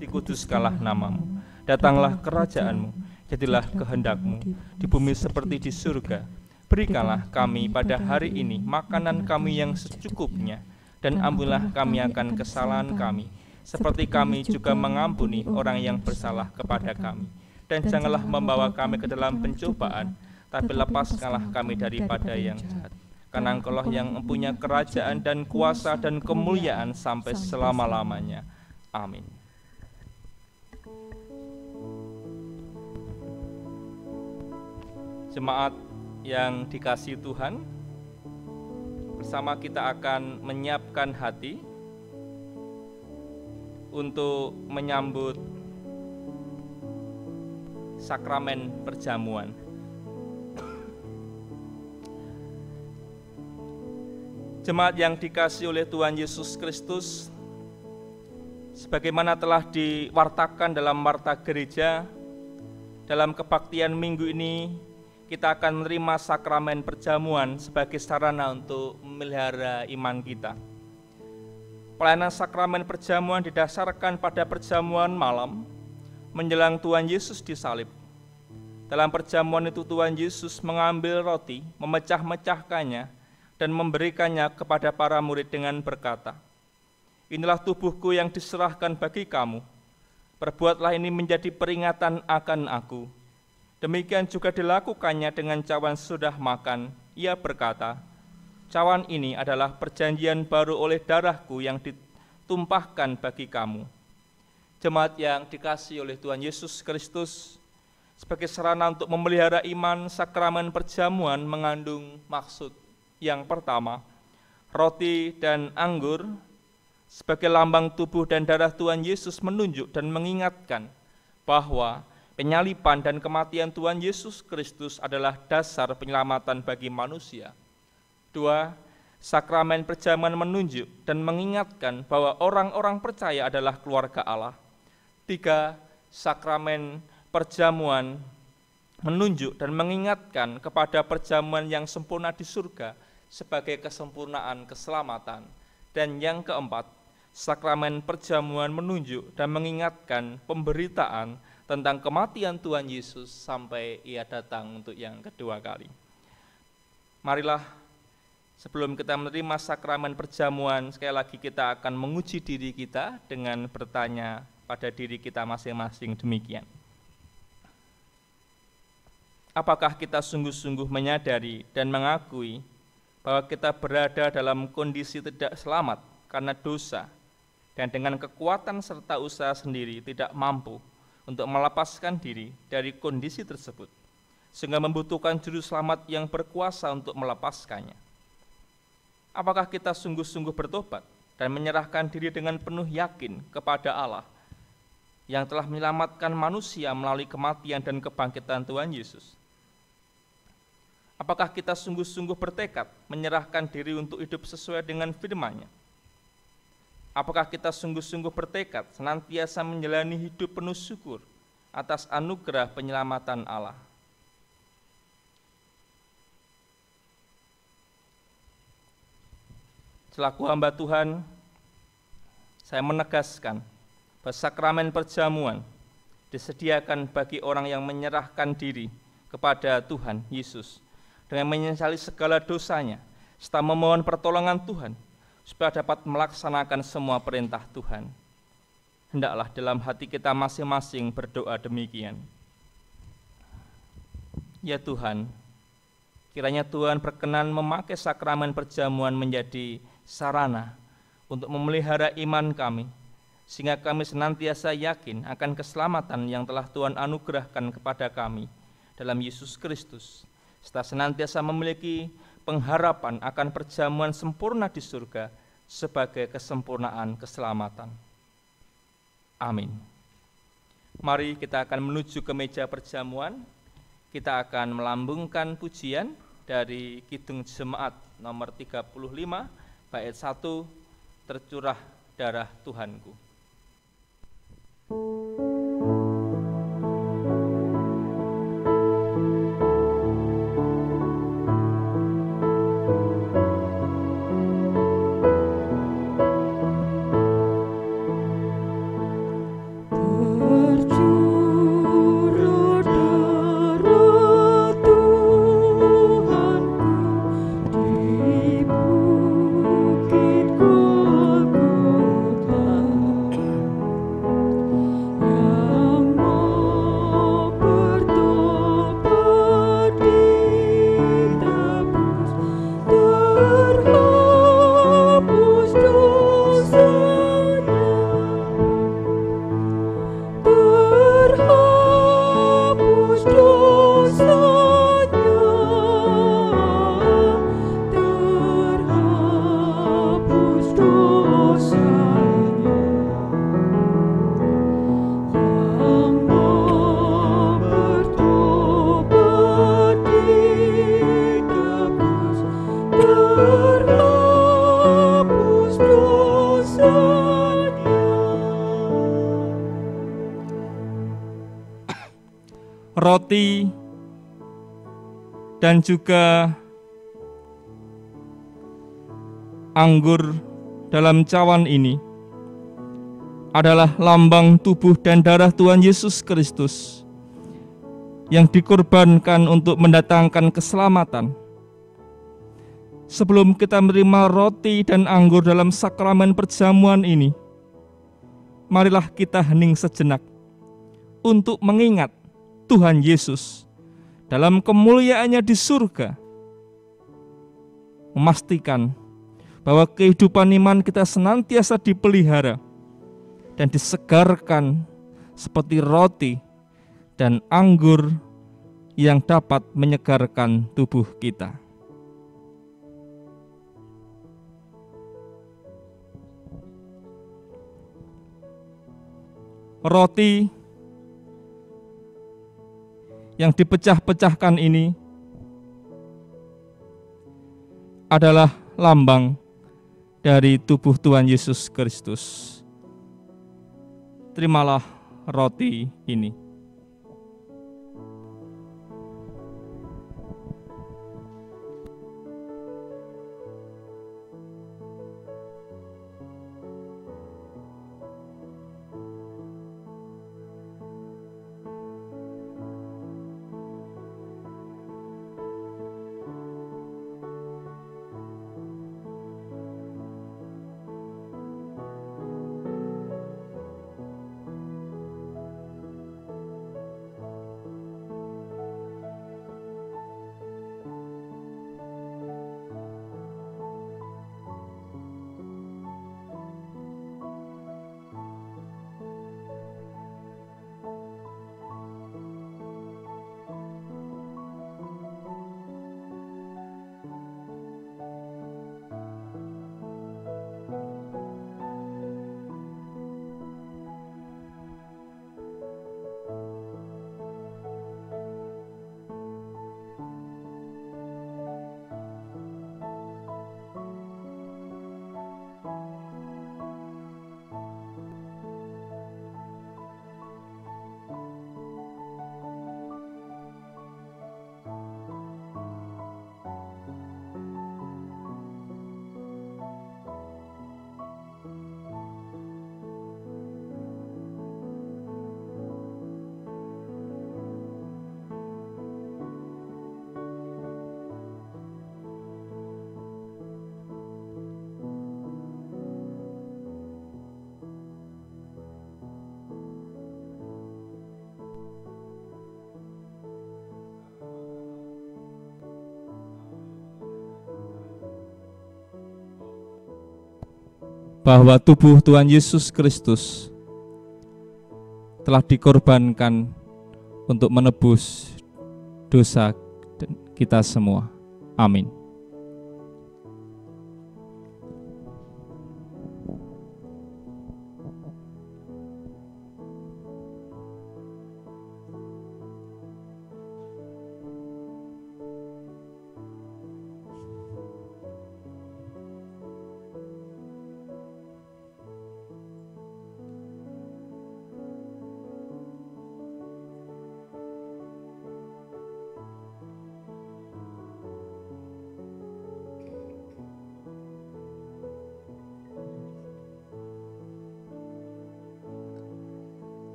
dikuduskanlah namamu, datanglah kerajaanmu, jadilah kehendakmu di bumi seperti di surga. Berikanlah kami pada hari ini makanan kami yang secukupnya, dan ampunilah kami akan kesalahan kami, seperti kami juga mengampuni orang yang bersalah kepada kami. Dan janganlah membawa kami ke dalam pencobaan, tapi lepaskanlah kami daripada yang jahat. Karena Engkaulah yang mempunyai kerajaan dan kuasa dan kemuliaan sampai selama-lamanya. Amin. Jemaat yang dikasihi Tuhan, bersama kita akan menyiapkan hati untuk menyambut sakramen perjamuan. Jemaat yang dikasihi oleh Tuhan Yesus Kristus, sebagaimana telah diwartakan dalam warta gereja, dalam kebaktian minggu ini kita akan menerima sakramen perjamuan sebagai sarana untuk memelihara iman kita. Pelayanan sakramen perjamuan didasarkan pada perjamuan malam menjelang Tuhan Yesus disalib. Dalam perjamuan itu Tuhan Yesus mengambil roti, memecah-mecahkannya, dan memberikannya kepada para murid dengan berkata, "Inilah tubuhku yang diserahkan bagi kamu. Perbuatlah ini menjadi peringatan akan aku." Demikian juga dilakukannya dengan cawan sudah makan. Ia berkata, "Cawan ini adalah perjanjian baru oleh darahku yang ditumpahkan bagi kamu." Jemaat yang dikasihi oleh Tuhan Yesus Kristus, sebagai sarana untuk memelihara iman, sakramen perjamuan mengandung maksud. Yang pertama, roti dan anggur sebagai lambang tubuh dan darah Tuhan Yesus menunjuk dan mengingatkan bahwa penyaliban dan kematian Tuhan Yesus Kristus adalah dasar penyelamatan bagi manusia. 2. Sakramen perjamuan menunjuk dan mengingatkan bahwa orang-orang percaya adalah keluarga Allah. 3. Sakramen perjamuan menunjuk dan mengingatkan kepada perjamuan yang sempurna di surga sebagai kesempurnaan keselamatan. Dan yang keempat, sakramen perjamuan menunjuk dan mengingatkan pemberitaan tentang kematian Tuhan Yesus sampai Ia datang untuk yang kedua kali. Marilah sebelum kita menerima sakramen perjamuan, sekali lagi kita akan menguji diri kita dengan bertanya pada diri kita masing-masing demikian. Apakah kita sungguh-sungguh menyadari dan mengakui bahwa kita berada dalam kondisi tidak selamat karena dosa, dan dengan kekuatan serta usaha sendiri tidak mampu untuk melepaskan diri dari kondisi tersebut, sehingga membutuhkan juru selamat yang berkuasa untuk melepaskannya? Apakah kita sungguh-sungguh bertobat dan menyerahkan diri dengan penuh yakin kepada Allah yang telah menyelamatkan manusia melalui kematian dan kebangkitan Tuhan Yesus? Apakah kita sungguh-sungguh bertekad menyerahkan diri untuk hidup sesuai dengan firman-Nya? Apakah kita sungguh-sungguh bertekad senantiasa menjalani hidup penuh syukur atas anugerah penyelamatan Allah? Selaku hamba Tuhan, saya menegaskan bahwa sakramen perjamuan disediakan bagi orang yang menyerahkan diri kepada Tuhan Yesus dengan menyesali segala dosanya, serta memohon pertolongan Tuhan, supaya dapat melaksanakan semua perintah Tuhan. Hendaklah dalam hati kita masing-masing berdoa demikian. Ya Tuhan, kiranya Tuhan berkenan memakai sakramen perjamuan menjadi sarana untuk memelihara iman kami, sehingga kami senantiasa yakin akan keselamatan yang telah Tuhan anugerahkan kepada kami dalam Yesus Kristus, serta senantiasa memiliki pengharapan akan perjamuan sempurna di surga sebagai kesempurnaan keselamatan. Amin. Mari kita akan menuju ke meja perjamuan. Kita akan melambungkan pujian dari Kidung Jemaat nomor 35, bait 1, Tercurah Darah Tuhanku.
Bukit Golgota
roti dan juga anggur dalam cawan ini adalah lambang tubuh dan darah Tuhan Yesus Kristus yang dikorbankan untuk mendatangkan keselamatan. Sebelum kita menerima roti dan anggur dalam sakramen perjamuan ini, marilah kita hening sejenak untuk mengingat Tuhan Yesus dalam kemuliaannya di surga, memastikan bahwa kehidupan iman kita senantiasa dipelihara dan disegarkan seperti roti dan anggur yang dapat menyegarkan tubuh kita. Roti yang dipecah-pecahkan ini adalah lambang dari tubuh Tuhan Yesus Kristus. Terimalah roti ini. Bahwa tubuh Tuhan Yesus Kristus telah dikorbankan untuk menebus dosa kita semua. Amin.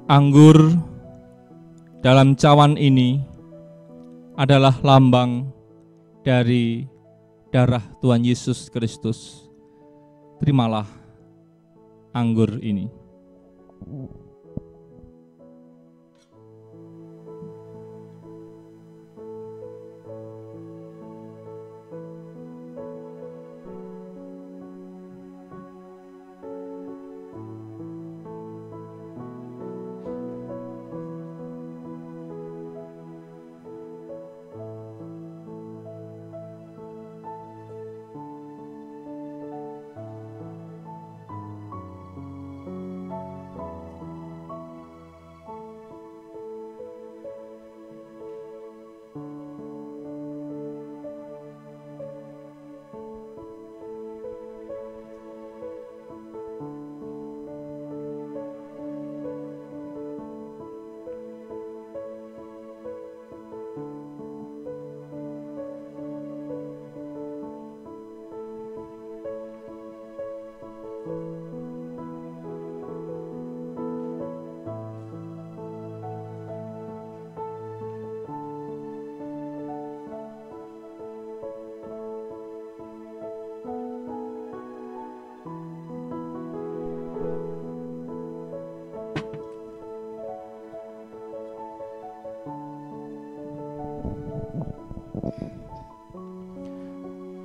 Anggur dalam cawan ini adalah lambang dari darah Tuhan Yesus Kristus. Terimalah anggur ini.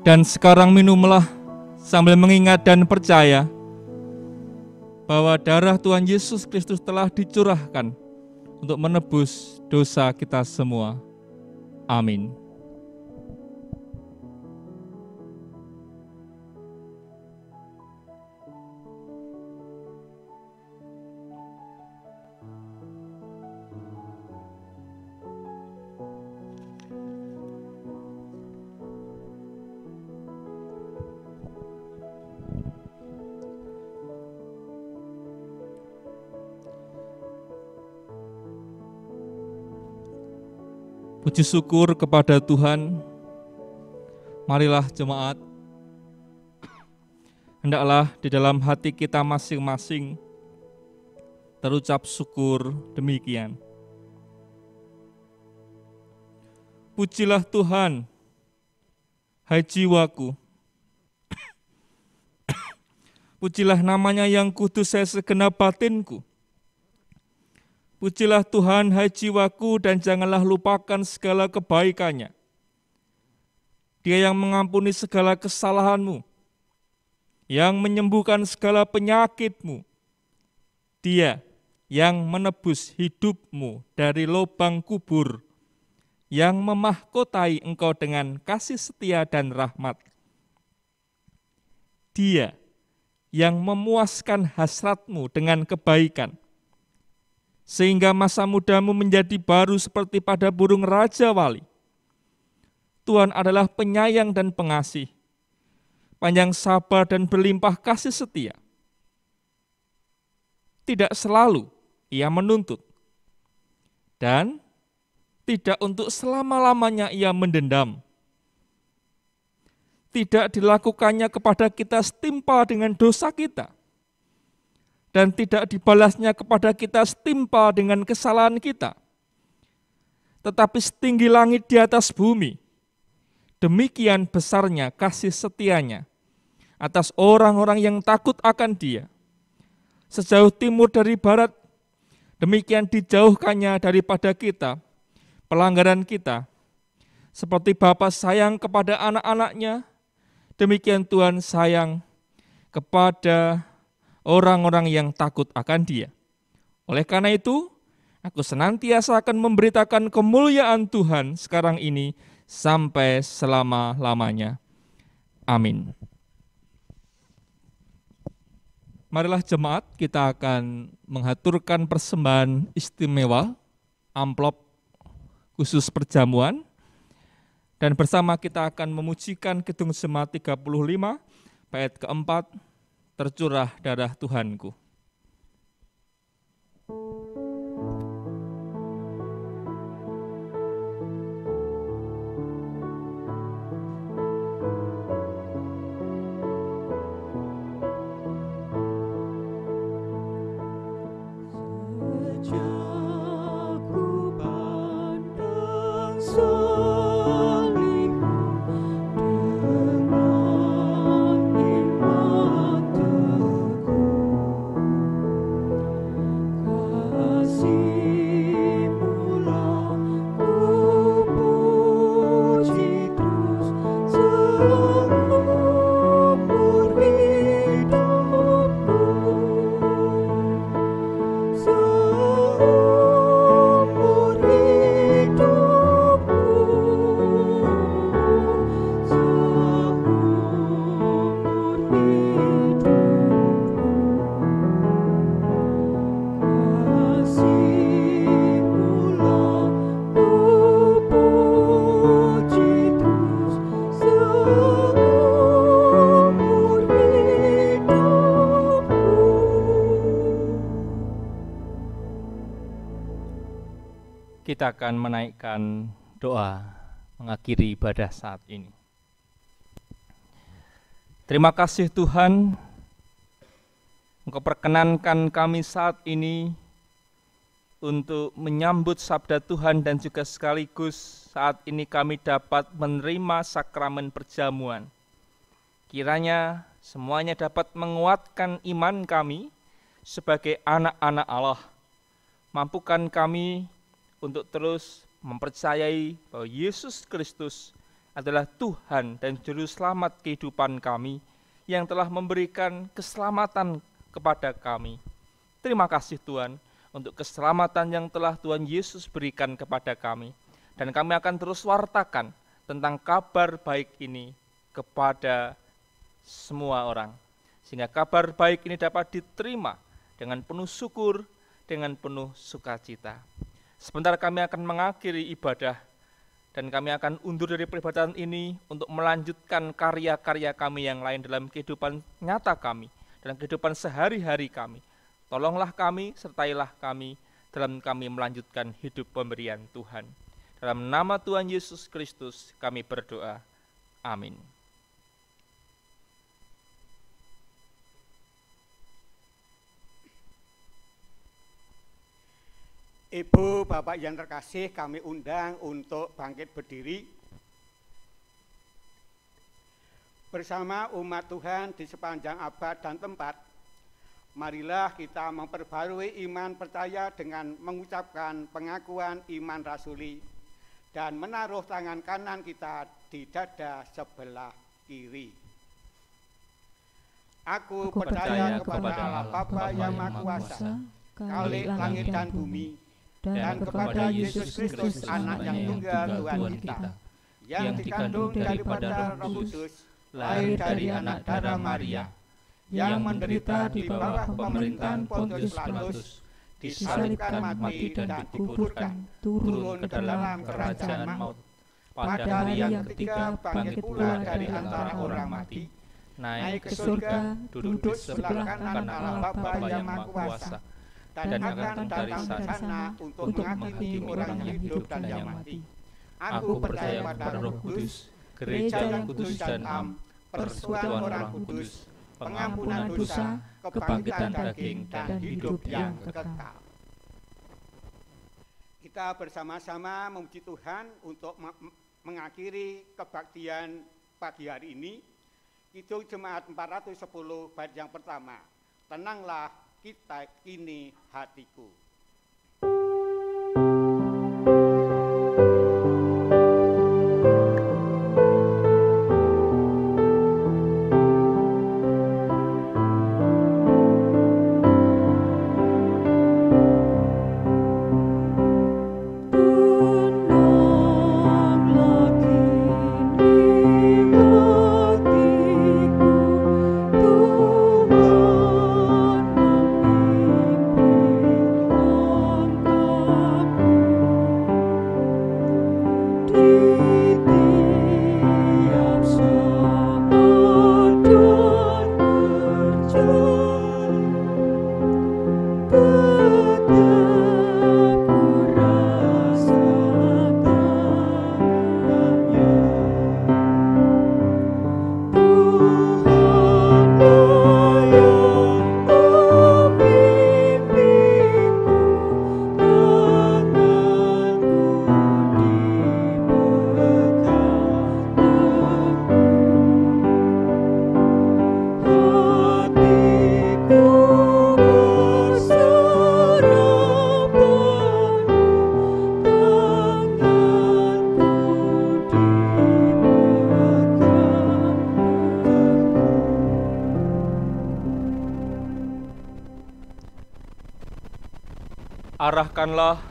Dan sekarang minumlah sambil mengingat dan percaya bahwa darah Tuhan Yesus Kristus telah dicurahkan untuk menebus dosa kita semua. Amin. Puji syukur kepada Tuhan. Marilah jemaat, hendaklah di dalam hati kita masing-masing terucap syukur demikian. Pujilah Tuhan, hai jiwaku. Pujilah namanya yang kudus saya segenap batinku. Pujilah Tuhan, hai jiwaku, dan janganlah lupakan segala kebaikannya. Dia yang mengampuni segala kesalahanmu, yang menyembuhkan segala penyakitmu. Dia yang menebus hidupmu dari lubang kubur, yang memahkotai engkau dengan kasih setia dan rahmat. Dia yang memuaskan hasratmu dengan kebaikan, sehingga masa mudamu menjadi baru seperti pada burung raja wali. Tuhan adalah penyayang dan pengasih, panjang sabar dan berlimpah kasih setia. Tidak selalu Ia menuntut, dan tidak untuk selama-lamanya Ia mendendam. Tidak dilakukannya kepada kita setimpal dengan dosa kita, dan tidak dibalasnya kepada kita setimpal dengan kesalahan kita. Tetapi setinggi langit di atas bumi, demikian besarnya kasih setianya atas orang-orang yang takut akan Dia. Sejauh timur dari barat, demikian dijauhkannya daripada kita, pelanggaran kita. Seperti Bapa sayang kepada anak-anaknya, demikian Tuhan sayang kepada orang-orang yang takut akan Dia. Oleh karena itu, aku senantiasa akan memberitakan kemuliaan Tuhan sekarang ini sampai selama-lamanya. Amin. Marilah jemaat, kita akan menghaturkan persembahan istimewa, amplop khusus perjamuan, dan bersama kita akan memujikan Kidung Jemaat 35, bait keempat, tercurah darah Tuhanku. Kita akan menaikkan doa mengakhiri ibadah saat ini. Terima kasih Tuhan, Engkau perkenankan kami saat ini untuk menyambut sabda Tuhan dan juga sekaligus saat ini kami dapat menerima sakramen perjamuan. Kiranya semuanya dapat menguatkan iman kami sebagai anak-anak Allah. Mampukan kami untuk terus mempercayai bahwa Yesus Kristus adalah Tuhan dan Juru Selamat kehidupan kami, yang telah memberikan keselamatan kepada kami. Terima kasih Tuhan untuk keselamatan yang telah Tuhan Yesus berikan kepada kami. Dan kami akan terus wartakan tentang kabar baik ini kepada semua orang, sehingga kabar baik ini dapat diterima dengan penuh syukur, dengan penuh sukacita. Sebentar kami akan mengakhiri ibadah, dan kami akan undur dari peribadahan ini untuk melanjutkan karya-karya kami yang lain dalam kehidupan nyata kami, dalam kehidupan sehari-hari kami. Tolonglah kami, sertailah kami dalam kami melanjutkan hidup pemberian Tuhan. Dalam nama Tuhan Yesus Kristus kami berdoa. Amin.
Ibu, Bapak yang terkasih, kami undang untuk bangkit berdiri bersama umat Tuhan di sepanjang abad dan tempat. Marilah kita memperbarui iman percaya dengan mengucapkan pengakuan iman rasuli dan menaruh tangan kanan kita di dada sebelah kiri. Aku percaya kepada Allah Bapa yang Maha Kuasa, Khalik langit dan bumi, dan kepada Yesus Kristus, Anak yang tunggal Tuhan kita, yang dikandung daripada Roh Kudus, lahir dari anak darah Maria, yang menderita di bawah pemerintahan Pontius Pilatus, disalibkan, mati dan dikuburkan, turun ke dalam kerajaan maut. Pada hari yang ketiga bangkit pula dari antara orang mati, naik ke surga, duduk sebelah kanan Allah Bapa yang Maha Kuasa, dan akan datang dari sana untuk menghakimi orang yang hidup dan yang mati. Aku percaya pada Roh Kudus, gereja yang kudus dan am, persekutuan orang kudus, pengampunan dosa, kebangkitan daging, dan hidup yang kekal. Kita bersama-sama memuji Tuhan untuk mengakhiri kebaktian pagi hari ini. Kidung Jemaat 410 bait yang pertama. Tenanglah kita kini hatiku.
Arahkanlah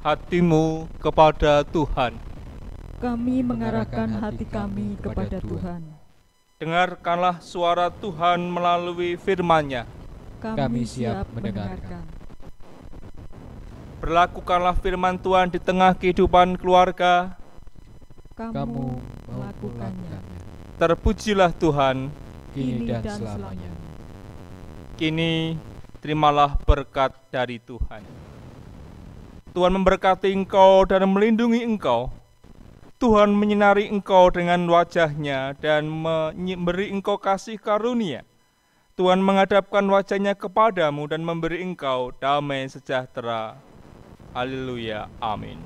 hatimu kepada Tuhan.
Kami mengarahkan hati kami kepada Tuhan.
Dengarkanlah suara Tuhan melalui firman-Nya.
Kami siap mendengarkan.
Berlakukanlah firman Tuhan di tengah kehidupan keluarga.
Kamu melakukannya.
Terpujilah Tuhan,
kini dan selamanya.
Kini terimalah berkat dari Tuhan. Tuhan memberkati engkau dan melindungi engkau. Tuhan menyinari engkau dengan wajah-Nya dan memberi engkau kasih karunia. Tuhan menghadapkan wajah-Nya kepadamu dan memberi engkau damai sejahtera. Haleluya. Amin.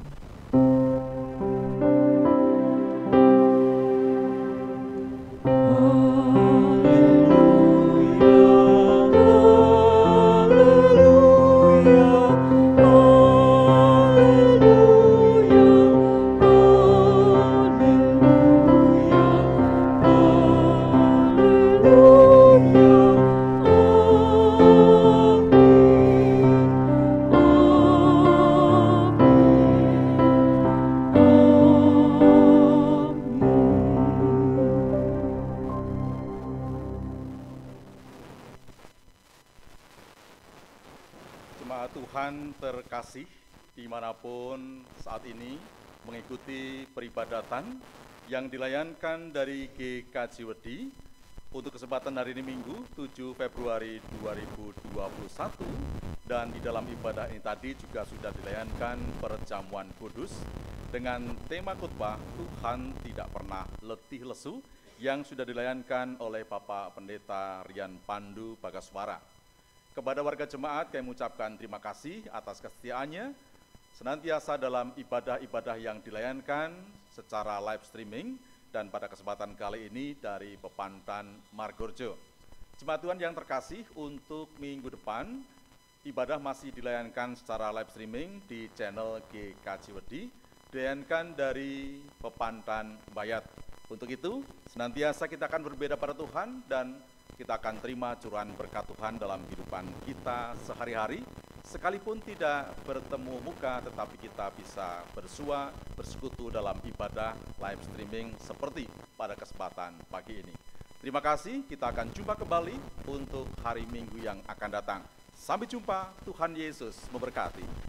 Jemaat Tuhan terkasih, dimanapun saat ini mengikuti peribadatan yang dilayankan dari GKJ Wedi untuk kesempatan hari ini Minggu 7 Februari 2021, dan di dalam ibadah ini tadi juga sudah dilayankan perjamuan kudus dengan tema khotbah Tuhan tidak pernah letih lesu yang sudah dilayankan oleh Bapak Pendeta Rian Pandu Bagaswara. Kepada warga jemaat kami mengucapkan terima kasih atas kesetiaannya senantiasa dalam ibadah-ibadah yang dilayankan secara live streaming dan pada kesempatan kali ini dari Pepantan Margorjo. Jemaat Tuhan yang terkasih, untuk minggu depan ibadah masih dilayankan secara live streaming di channel GKJ Wedi, dilayankan dari Pepantan Bayat. Untuk itu senantiasa kita akan berbeda pada Tuhan dan kita akan terima curahan berkat Tuhan dalam kehidupan kita sehari-hari. Sekalipun tidak bertemu muka, tetapi kita bisa bersua, bersekutu dalam ibadah live streaming seperti pada kesempatan pagi ini. Terima kasih, kita akan jumpa kembali untuk hari Minggu yang akan datang. Sampai jumpa, Tuhan Yesus memberkati.